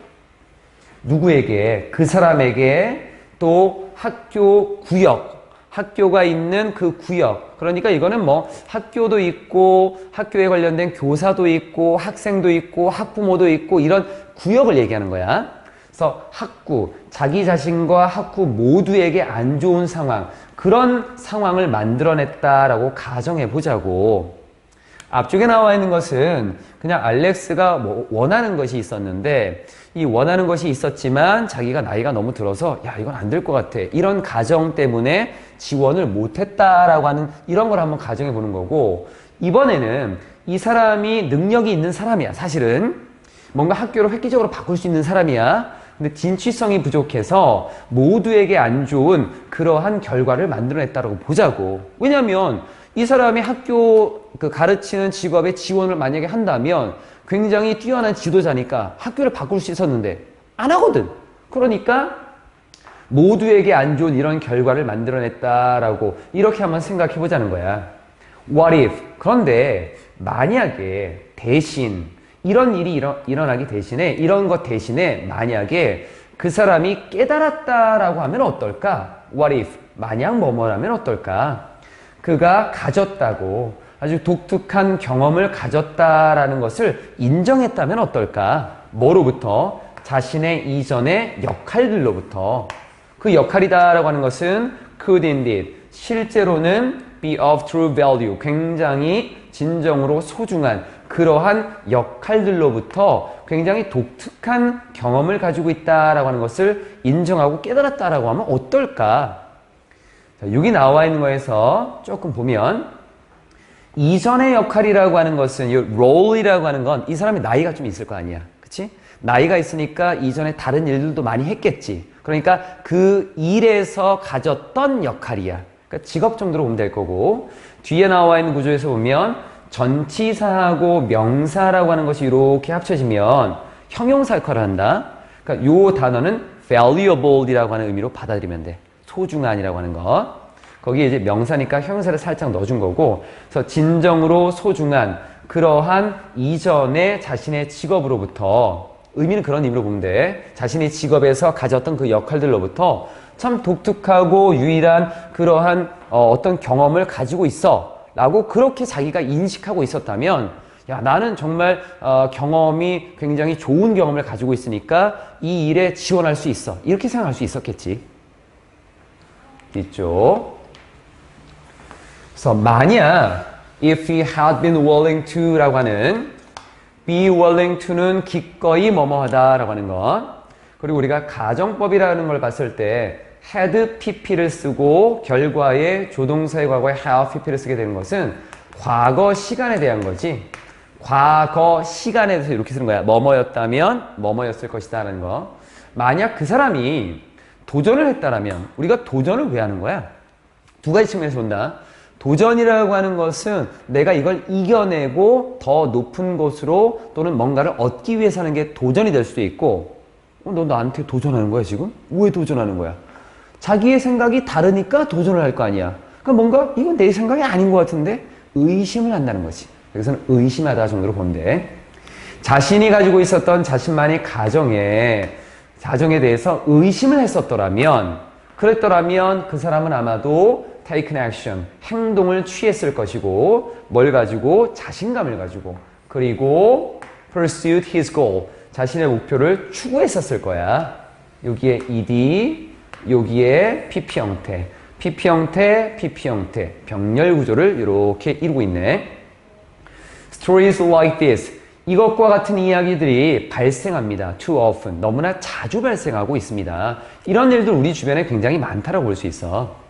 누구에게? 그 사람에게. 또 학교 구역, 학교가 있는 그 구역. 그러니까 이거는 뭐 학교도 있고 학교에 관련된 교사도 있고 학생도 있고 학부모도 있고 이런 구역을 얘기하는 거야. 그래서 학구, 자기 자신과 학구 모두에게 안 좋은 상황, 그런 상황을 만들어냈다라고 가정해 보자고. 앞쪽에 나와 있는 것은 그냥 알렉스가 뭐 원하는 것이 있었는데, 이 원하는 것이 있었지만 자기가 나이가 너무 들어서 야, 이건 안 될 것 같아. 이런 가정 때문에 지원을 못했다라고 하는 이런 걸 한번 가정해 보는 거고, 이번에는 이 사람이 능력이 있는 사람이야. 사실은 뭔가 학교를 획기적으로 바꿀 수 있는 사람이야. 근데 진취성이 부족해서 모두에게 안 좋은 그러한 결과를 만들어냈다고 보자고. 왜냐면 이 사람이 학교 가르치는 직업에 지원을 만약에 한다면 굉장히 뛰어난 지도자니까 학교를 바꿀 수 있었는데 안 하거든. 그러니까 모두에게 안 좋은 이런 결과를 만들어냈다라고 이렇게 한번 생각해 보자는 거야. What if? 그런데 만약에 대신 이런 일이 일어나기 대신에 이런 것 대신에 만약에 그 사람이 깨달았다라고 하면 어떨까? What if? 만약 뭐뭐라면 어떨까? 그가 가졌다고 아주 독특한 경험을 가졌다라는 것을 인정했다면 어떨까? 뭐로부터? 자신의 이전의 역할들로부터. 그 역할이다라고 하는 것은 could indeed, 실제로는 be of true value, 굉장히 진정으로 소중한 그러한 역할들로부터 굉장히 독특한 경험을 가지고 있다라고 하는 것을 인정하고 깨달았다라고 하면 어떨까? 자, 여기 나와 있는 거에서 조금 보면 이전의 역할이라고 하는 것은 이 role이라고 하는 건 이 사람이 나이가 좀 있을 거 아니야. 그치? 나이가 있으니까 이전에 다른 일들도 많이 했겠지. 그러니까 그 일에서 가졌던 역할이야. 그러니까 직업 정도로 보면 될 거고, 뒤에 나와 있는 구조에서 보면 전치사하고 명사라고 하는 것이 이렇게 합쳐지면 형용사 역할을 한다. 그러니까 요 단어는 valuable이라고 하는 의미로 받아들이면 돼. 소중한이라고 하는 것. 거기에 이제 명사니까 형용사를 살짝 넣어준 거고, 그래서 진정으로 소중한 그러한 이전의 자신의 직업으로부터, 의미는 그런 의미로 보면 돼. 자신의 직업에서 가졌던 그 역할들로부터 참 독특하고 유일한 그러한 어떤 경험을 가지고 있어 라고 그렇게 자기가 인식하고 있었다면, 야, 나는 정말 경험이 굉장히 좋은 경험을 가지고 있으니까 이 일에 지원할 수 있어, 이렇게 생각할 수 있었겠지. 있죠. 그래서 만약 if he had been willing to 라고 하는 be willing to는 기꺼이 뭐뭐하다 라고 하는 것. 그리고 우리가 가정법이라는 걸 봤을 때 had pp를 쓰고 결과에 조동사의 과거에 have pp를 쓰게 되는 것은 과거 시간에 대한 거지. 과거 시간에 대해서 이렇게 쓰는 거야. 뭐뭐였다면 뭐뭐였을 것이다 라는 거. 만약 그 사람이 도전을 했다라면 우리가 도전을 왜 하는 거야? 두 가지 측면에서 본다. 도전이라고 하는 것은 내가 이걸 이겨내고 더 높은 곳으로 또는 뭔가를 얻기 위해서 하는 게 도전이 될 수도 있고, 너 나한테 도전하는 거야 지금? 왜 도전하는 거야? 자기의 생각이 다르니까 도전을 할 거 아니야. 그러니까 뭔가 이건 내 생각이 아닌 것 같은데 의심을 한다는 거지. 여기서는 의심하다 정도로 본대. 자신이 가지고 있었던 자신만의 가정에 대해서 의심을 했었더라면, 그랬더라면 그 사람은 아마도 take an action, 행동을 취했을 것이고, 뭘 가지고? 자신감을 가지고, 그리고 pursued his goal, 자신의 목표를 추구했었을 거야. 여기에 ed, 여기에 pp 형태, pp 형태, pp 형태, 병렬 구조를 이렇게 이루고 있네. Stories like this, 이것과 같은 이야기들이 발생합니다. Too often, 너무나 자주 발생하고 있습니다. 이런 일들 우리 주변에 굉장히 많다라고 볼 수 있어.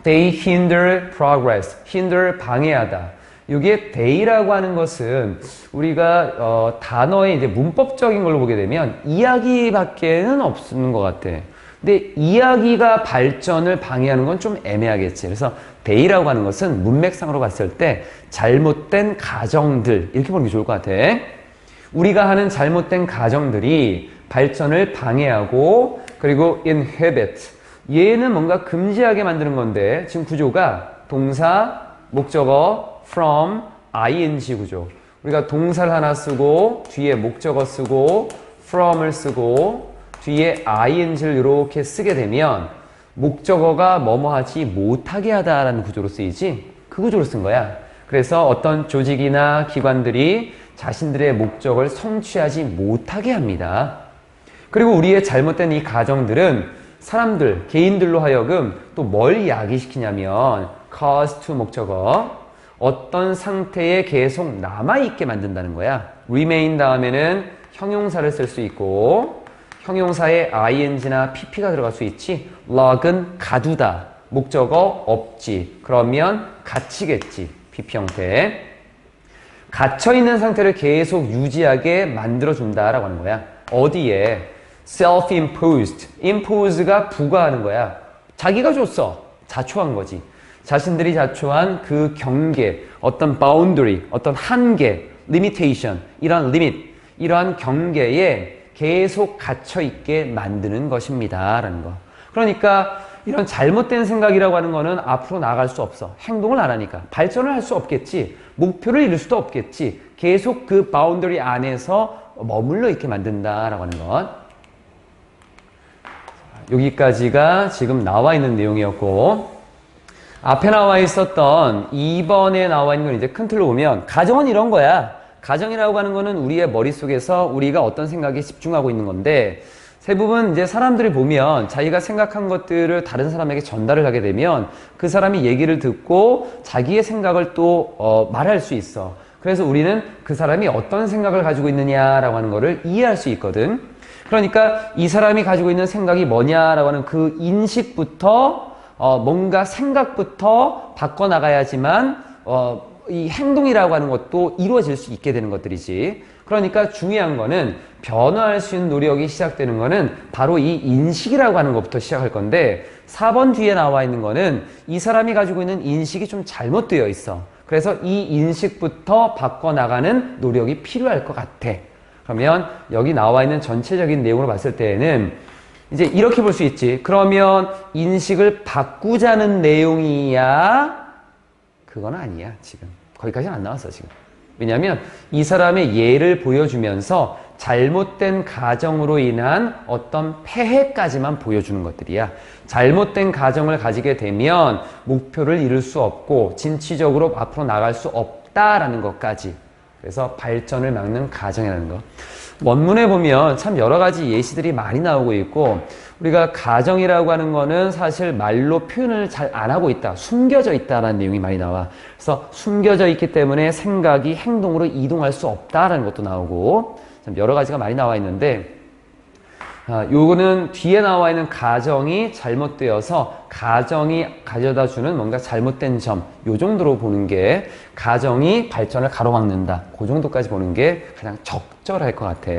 They hinder progress, hinder 방해하다. 여기에 they라고 하는 것은 우리가 단어의 이제 문법적인 걸로 보게 되면 이야기밖에는 없는 것 같아. 근데 이야기가 발전을 방해하는 건 좀 애매하겠지. 그래서 they라고 하는 것은 문맥상으로 봤을 때 잘못된 가정들, 이렇게 보는 게 좋을 것 같아. 우리가 하는 잘못된 가정들이 발전을 방해하고, 그리고 inhibit, 얘는 뭔가 금지하게 만드는 건데, 지금 구조가 동사, 목적어, from, ing 구조. 우리가 동사를 하나 쓰고 뒤에 목적어 쓰고 from을 쓰고 뒤에 ing를 이렇게 쓰게 되면 목적어가 뭐뭐 하지 못하게 하다라는 구조로 쓰이지, 그 구조로 쓴 거야. 그래서 어떤 조직이나 기관들이 자신들의 목적을 성취하지 못하게 합니다. 그리고 우리의 잘못된 이 가정들은 사람들, 개인들로 하여금 또 뭘 야기시키냐면 cause to 목적어, 어떤 상태에 계속 남아있게 만든다는 거야. remain 다음에는 형용사를 쓸 수 있고, 형용사에 ing나 pp가 들어갈 수 있지. log은 가두다, 목적어 없지, 그러면 갇히겠지, pp 형태. 갇혀있는 상태를 계속 유지하게 만들어준다라고 하는 거야. 어디에? self-imposed. impose가 부과하는 거야. 자기가 줬어. 자초한 거지. 자신들이 자초한 그 경계, 어떤 boundary, 어떤 한계, limitation, 이러한 limit, 이러한 경계에 계속 갇혀있게 만드는 것입니다. 라는 거. 그러니까 이런 잘못된 생각이라고 하는 거는 앞으로 나아갈 수 없어. 행동을 안 하니까. 발전을 할 수 없겠지. 목표를 이룰 수도 없겠지. 계속 그 바운더리 안에서 머물러 있게 만든다라고 하는 것. 여기까지가 지금 나와 있는 내용이었고, 앞에 나와 있었던 2번에 나와 있는 건 이제 큰 틀로 보면 가정은 이런 거야. 가정이라고 하는 거는 우리의 머릿속에서 우리가 어떤 생각에 집중하고 있는 건데, 대부분 이제 사람들이 보면 자기가 생각한 것들을 다른 사람에게 전달을 하게 되면 그 사람이 얘기를 듣고 자기의 생각을 또 말할 수 있어. 그래서 우리는 그 사람이 어떤 생각을 가지고 있느냐라고 하는 거를 이해할 수 있거든. 그러니까 이 사람이 가지고 있는 생각이 뭐냐라고 하는 그 인식부터 뭔가 생각부터 바꿔나가야지만 이 행동이라고 하는 것도 이루어질 수 있게 되는 것들이지. 그러니까 중요한 거는 변화할 수 있는 노력이 시작되는 거는 바로 이 인식이라고 하는 것부터 시작할 건데 4번 뒤에 나와 있는 거는 이 사람이 가지고 있는 인식이 좀 잘못되어 있어. 그래서 이 인식부터 바꿔나가는 노력이 필요할 것 같아. 그러면 여기 나와 있는 전체적인 내용으로 봤을 때에는 이제 이렇게 볼 수 있지. 그러면 인식을 바꾸자는 내용이야? 그건 아니야, 지금. 거기까지는 안 나왔어, 지금. 왜냐하면 이 사람의 예를 보여주면서 잘못된 가정으로 인한 어떤 폐해까지만 보여주는 것들이야. 잘못된 가정을 가지게 되면 목표를 이룰 수 없고 진취적으로 앞으로 나갈 수 없다라는 것까지. 그래서 발전을 막는 가정이라는 거. 원문에 보면 참 여러 가지 예시들이 많이 나오고 있고 우리가 가정이라고 하는 거는 사실 말로 표현을 잘 안 하고 있다. 숨겨져 있다라는 내용이 많이 나와. 그래서 숨겨져 있기 때문에 생각이 행동으로 이동할 수 없다라는 것도 나오고 참 여러 가지가 많이 나와 있는데 요거는 뒤에 나와 있는 가정이 잘못되어서 가정이 가져다 주는 뭔가 잘못된 점, 요 정도로 보는 게 가정이 발전을 가로막는다. 그 정도까지 보는 게 가장 적절할 것 같아.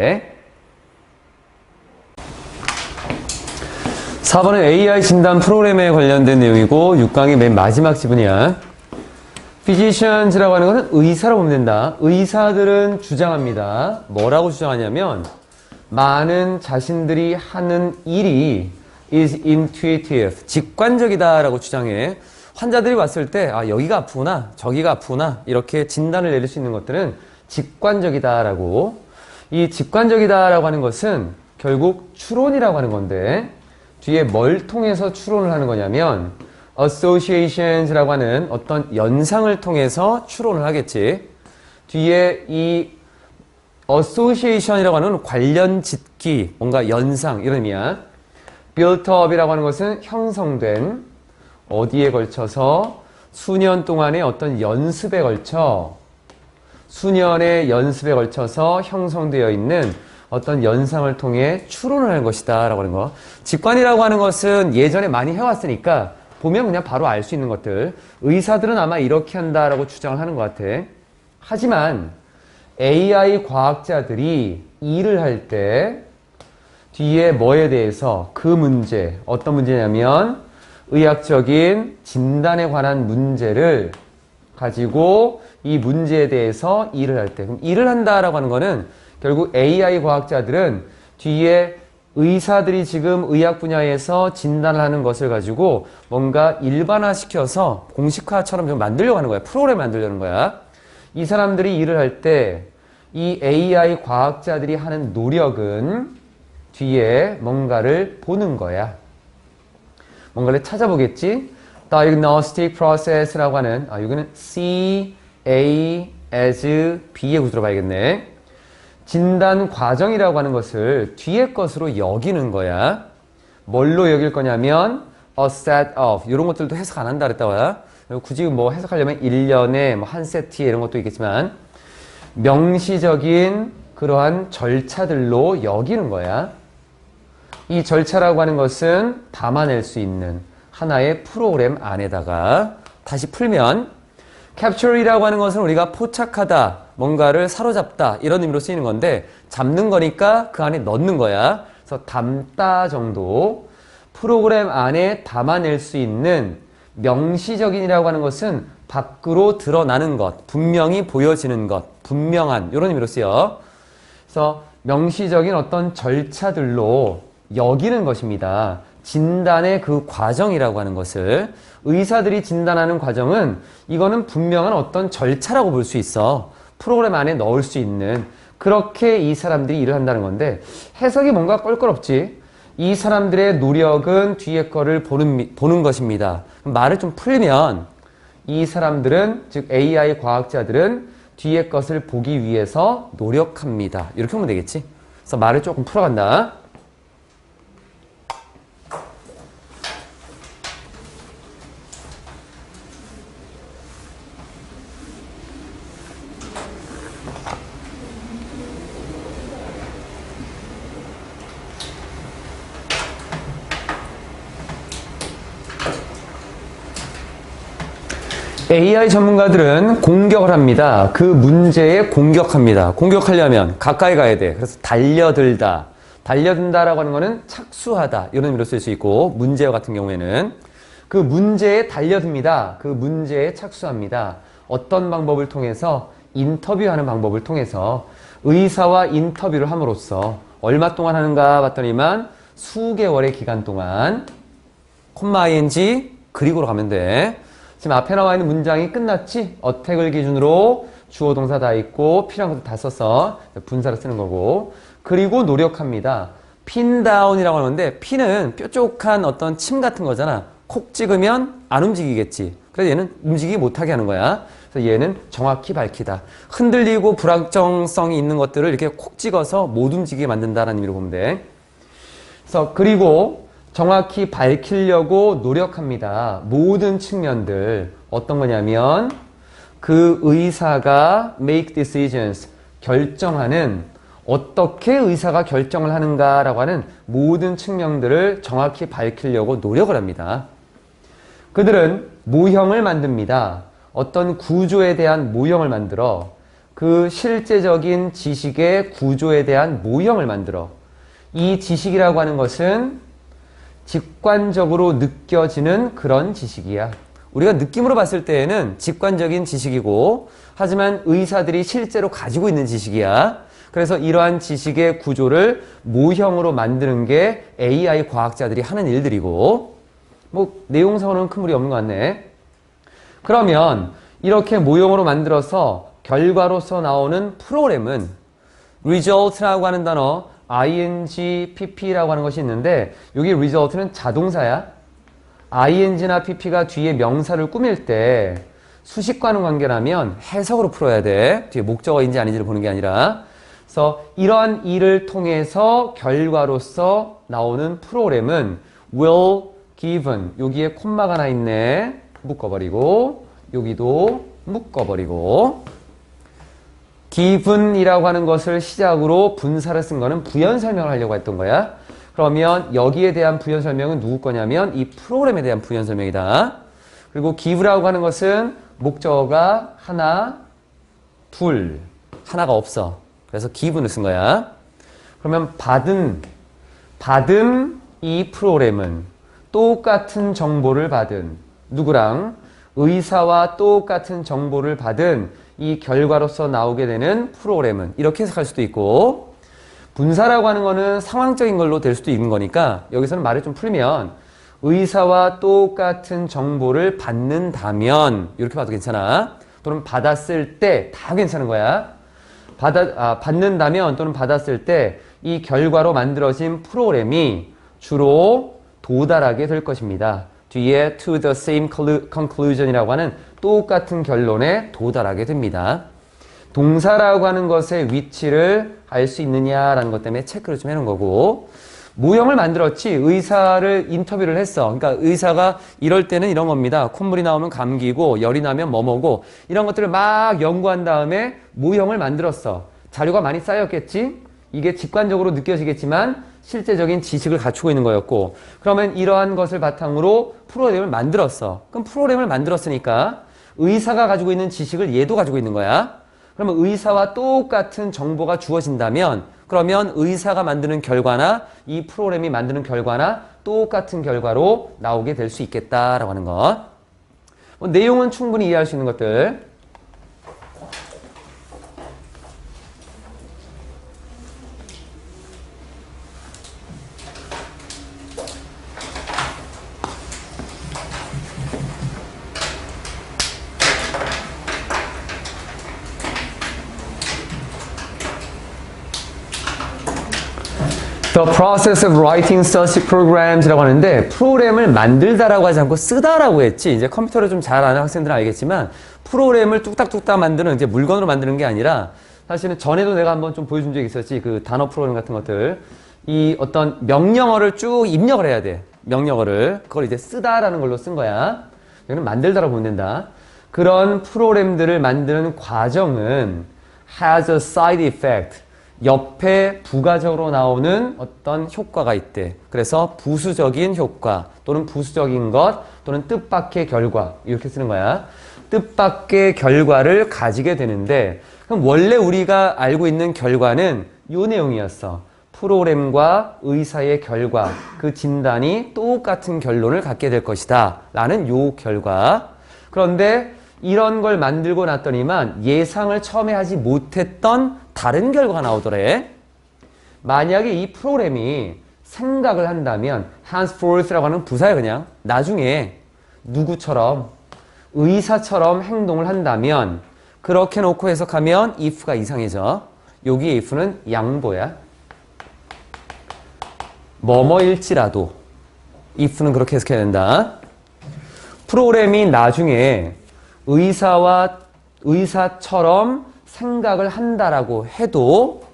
4번은 AI 진단 프로그램에 관련된 내용이고 6강의 맨 마지막 지분이야. physicians라고 하는 것은 의사로 보면 된다. 의사들은 주장합니다. 뭐라고 주장하냐면 많은 자신들이 하는 일이 is intuitive, 직관적이다라고 주장해. 환자들이 봤을 때 여기가 아프구나, 저기가 아프구나 이렇게 진단을 내릴 수 있는 것들은 직관적이다라고. 이 직관적이다라고 하는 것은 결국 추론이라고 하는 건데 뒤에 뭘 통해서 추론을 하는 거냐면 associations라고 하는 어떤 연상을 통해서 추론을 하겠지. 뒤에 이 association이라고 하는 관련 짓기, 뭔가 연상 이런 의미야. built up이라고 하는 것은 형성된, 어디에 걸쳐서 수년 동안의 어떤 연습에 걸쳐 수년의 연습에 걸쳐서 형성되어 있는 어떤 연상을 통해 추론을 하는 것이다 라고 하는 거. 직관이라고 하는 것은 예전에 많이 해왔으니까 보면 그냥 바로 알 수 있는 것들. 의사들은 아마 이렇게 한다라고 주장을 하는 것 같아. 하지만 AI 과학자들이 일을 할 때 뒤에 뭐에 대해서 그 문제, 어떤 문제냐면 의학적인 진단에 관한 문제를 가지고 이 문제에 대해서 일을 할 때, 그럼 일을 한다라고 하는 거는 결국 AI 과학자들은 뒤에 의사들이 지금 의학 분야에서 진단을 하는 것을 가지고 뭔가 일반화시켜서 공식화처럼 좀 만들려고 하는 거야. 프로그램 만들려는 거야. 이 사람들이 일을 할 때 이 AI 과학자들이 하는 노력은 뒤에 뭔가를 보는 거야. 뭔가를 찾아보겠지. Diagnostic process라고 하는 여기는 C, A, as, B의 구조로 봐야겠네. 진단 과정이라고 하는 것을 뒤에 것으로 여기는 거야. 뭘로 여길 거냐면 a set of 이런 것들도 해석 안 한다 그랬다고요. 굳이 뭐 해석하려면 1년에 뭐 한 세트에 이런 것도 있겠지만 명시적인 그러한 절차들로 여기는 거야. 이 절차라고 하는 것은 담아낼 수 있는 하나의 프로그램 안에다가 다시 풀면 capture이라고 하는 것은 우리가 포착하다, 뭔가를 사로잡다 이런 의미로 쓰이는 건데 잡는 거니까 그 안에 넣는 거야. 그래서 담다 정도. 프로그램 안에 담아낼 수 있는 명시적인이라고 하는 것은 밖으로 드러나는 것, 분명히 보여지는 것, 분명한 이런 의미로 쓰여. 그래서 명시적인 어떤 절차들로 여기는 것입니다. 진단의 그 과정이라고 하는 것을. 의사들이 진단하는 과정은 이거는 분명한 어떤 절차라고 볼 수 있어. 프로그램 안에 넣을 수 있는. 그렇게 이 사람들이 일을 한다는 건데 해석이 뭔가 껄끄럽지. 이 사람들의 노력은 뒤에 거를 보는 것입니다. 말을 좀 풀면 이 사람들은, 즉 AI 과학자들은 뒤에 것을 보기 위해서 노력합니다. 이렇게 보면 되겠지. 그래서 말을 조금 풀어간다. AI 전문가들은 공격을 합니다. 그 문제에 공격합니다. 공격하려면 가까이 가야 돼. 그래서 달려들다. 달려든다라고 하는 거는 착수하다. 이런 의미로 쓸 수 있고, 문제와 같은 경우에는 그 문제에 달려듭니다. 그 문제에 착수합니다. 어떤 방법을 통해서? 인터뷰하는 방법을 통해서. 의사와 인터뷰를 함으로써 얼마 동안 하는가 봤더니만 수개월의 기간 동안 콤마 ing 그리고로 가면 돼. 지금 앞에 나와 있는 문장이 끝났지? 어택을 기준으로 주어 동사 다 있고 필요한 것도 다 썼어. 분사를 쓰는 거고. 그리고 노력합니다. 핀 다운이라고 하는데 핀은 뾰족한 어떤 침 같은 거잖아. 콕 찍으면 안 움직이겠지. 그래서 얘는 움직이지 못하게 하는 거야. 그래서 얘는 정확히 밝히다. 흔들리고 불확정성이 있는 것들을 이렇게 콕 찍어서 못 움직이게 만든다라는 의미로 보면 돼. 그래서 그리고 정확히 밝히려고 노력합니다. 모든 측면들. 어떤 거냐면 그 의사가 make decisions, 결정하는, 어떻게 의사가 결정을 하는가라고 하는 모든 측면들을 정확히 밝히려고 노력을 합니다. 그들은 모형을 만듭니다. 어떤 구조에 대한 모형을 만들어. 그 실제적인 지식의 구조에 대한 모형을 만들어. 이 지식이라고 하는 것은 직관적으로 느껴지는 그런 지식이야. 우리가 느낌으로 봤을 때에는 직관적인 지식이고, 하지만 의사들이 실제로 가지고 있는 지식이야. 그래서 이러한 지식의 구조를 모형으로 만드는 게 AI 과학자들이 하는 일들이고, 뭐 내용상으로는 큰 무리 없는 것 같네. 그러면 이렇게 모형으로 만들어서 결과로서 나오는 프로그램은 result라고 하는 단어, ing, pp라고 하는 것이 있는데 여기 result는 자동사야. ing나 pp가 뒤에 명사를 꾸밀 때 수식과는 관계라면 해석으로 풀어야 돼. 뒤에 목적어인지 아닌지를 보는 게 아니라. 그래서 이러한 일을 통해서 결과로서 나오는 프로그램은 will given. 여기에 콤마가 하나 있네. 묶어버리고 여기도 묶어버리고. given이라고 하는 것을 시작으로 분사를 쓴 거는 부연 설명을 하려고 했던 거야. 그러면 여기에 대한 부연 설명은 누구 거냐면 이 프로그램에 대한 부연 설명이다. 그리고 give라고 하는 것은 목적어가 하나, 둘, 하나가 없어. 그래서 given을 쓴 거야. 그러면 받은 이 프로그램은 똑같은 정보를 받은 누구랑? 의사와 똑같은 정보를 받은 이 결과로서 나오게 되는 프로그램은 이렇게 해석할 수도 있고, 분사라고 하는 거는 상황적인 걸로 될 수도 있는 거니까 여기서는 말을 좀 풀면 의사와 똑같은 정보를 받는다면 이렇게 봐도 괜찮아. 또는 받았을 때 다 괜찮은 거야. 받는다면 또는 받았을 때 이 결과로 만들어진 프로그램이 주로 도달하게 될 것입니다. 뒤에 to the same conclusion이라고 하는 똑같은 결론에 도달하게 됩니다. 동사라고 하는 것의 위치를 알 수 있느냐라는 것 때문에 체크를 좀 해놓은 거고, 모형을 만들었지. 의사를 인터뷰를 했어. 그러니까 의사가 이럴 때는 이런 겁니다. 콧물이 나오면 감기고 열이 나면 뭐뭐고 이런 것들을 막 연구한 다음에 모형을 만들었어. 자료가 많이 쌓였겠지. 이게 직관적으로 느껴지겠지만 실제적인 지식을 갖추고 있는 거였고, 그러면 이러한 것을 바탕으로 프로그램을 만들었어. 그럼 프로그램을 만들었으니까 의사가 가지고 있는 지식을 얘도 가지고 있는 거야. 그러면 의사와 똑같은 정보가 주어진다면 그러면 의사가 만드는 결과나 이 프로그램이 만드는 결과나 똑같은 결과로 나오게 될 수 있겠다라고 하는 것. 뭐 내용은 충분히 이해할 수 있는 것들. The process of writing such programs이라고 하는데 프로그램을 만들다라고 하지 않고 쓰다라고 했지. 이제 컴퓨터를 좀 잘 아는 학생들은 알겠지만 프로그램을 뚝딱뚝딱 만드는 이제 물건으로 만드는 게 아니라 사실은 전에도 내가 한번 좀 보여준 적이 있었지. 그 단어 프로그램 같은 것들. 이 어떤 명령어를 쭉 입력을 해야 돼. 명령어를. 그걸 이제 쓰다라는 걸로 쓴 거야. 이거는 만들다라고 보면 된다. 그런 프로그램들을 만드는 과정은 has a side effect. 옆에 부가적으로 나오는 어떤 효과가 있대. 그래서 부수적인 효과 또는 부수적인 것 또는 뜻밖의 결과 이렇게 쓰는 거야. 뜻밖의 결과를 가지게 되는데 그럼 원래 우리가 알고 있는 결과는 이 내용이었어. 프로그램과 의사의 결과, 그 진단이 똑같은 결론을 갖게 될 것이다 라는 요 결과. 그런데 이런 걸 만들고 났더니만 예상을 처음에 하지 못했던 다른 결과가 나오더래. 만약에 이 프로그램이 생각을 한다면 henceforth라고 하는 부사야 그냥. 나중에 누구처럼 의사처럼 행동을 한다면 그렇게 놓고 해석하면 if가 이상해져. 여기 if는 양보야. 뭐뭐일지라도 if는 그렇게 해석해야 된다. 프로그램이 나중에 의사처럼 생각을 한다라고 해도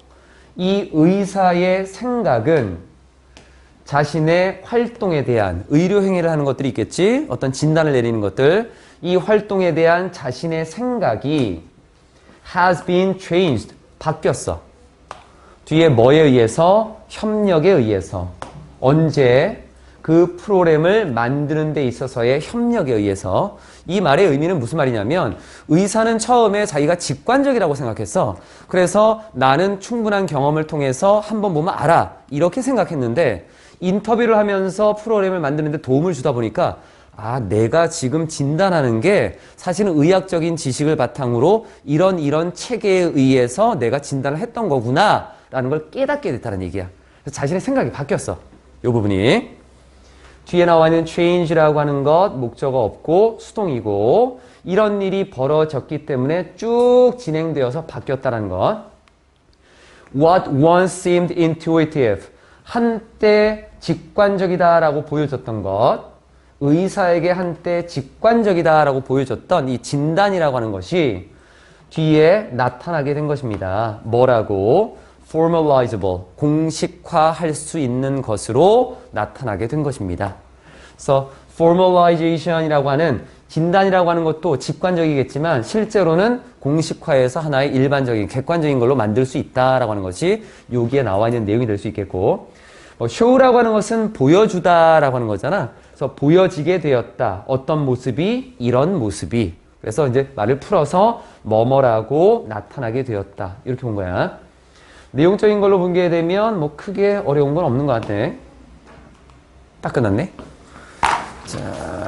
이 의사의 생각은 자신의 활동에 대한 의료 행위를 하는 것들이 있겠지. 어떤 진단을 내리는 것들. 이 활동에 대한 자신의 생각이 has been changed. 바뀌었어. 뒤에 뭐에 의해서? 협력에 의해서. 언제? 그 프로그램을 만드는 데 있어서의 협력에 의해서. 이 말의 의미는 무슨 말이냐면 의사는 처음에 자기가 직관적이라고 생각했어. 그래서 나는 충분한 경험을 통해서 한번 보면 알아. 이렇게 생각했는데 인터뷰를 하면서 프로그램을 만드는 데 도움을 주다 보니까 아, 내가 지금 진단하는 게 사실은 의학적인 지식을 바탕으로 이런 체계에 의해서 내가 진단을 했던 거구나 라는 걸 깨닫게 됐다는 얘기야. 그래서 자신의 생각이 바뀌었어. 이 부분이. 뒤에 나와 있는 change라고 하는 것 목적어 없고 수동이고 이런 일이 벌어졌기 때문에 쭉 진행되어서 바뀌었다는 것. What once seemed intuitive. 한때 직관적이다라고 보여졌던 것. 의사에게 한때 직관적이다라고 보여졌던 이 진단이라고 하는 것이 뒤에 나타나게 된 것입니다. 뭐라고? formalizable, 공식화할 수 있는 것으로 나타나게 된 것입니다. 그래서 formalization이라고 하는 진단이라고 하는 것도 직관적이겠지만 실제로는 공식화해서 하나의 일반적인 객관적인 걸로 만들 수 있다라고 하는 것이 여기에 나와 있는 내용이 될 수 있겠고, show라고 하는 것은 보여주다라고 하는 거잖아. 그래서 보여지게 되었다. 어떤 모습이? 이런 모습이. 그래서 이제 말을 풀어서 뭐뭐라고 나타나게 되었다. 이렇게 본 거야. 내용적인 걸로 보게 되면 뭐 크게 어려운 건 없는 것 같아. 딱 끝났네. 자.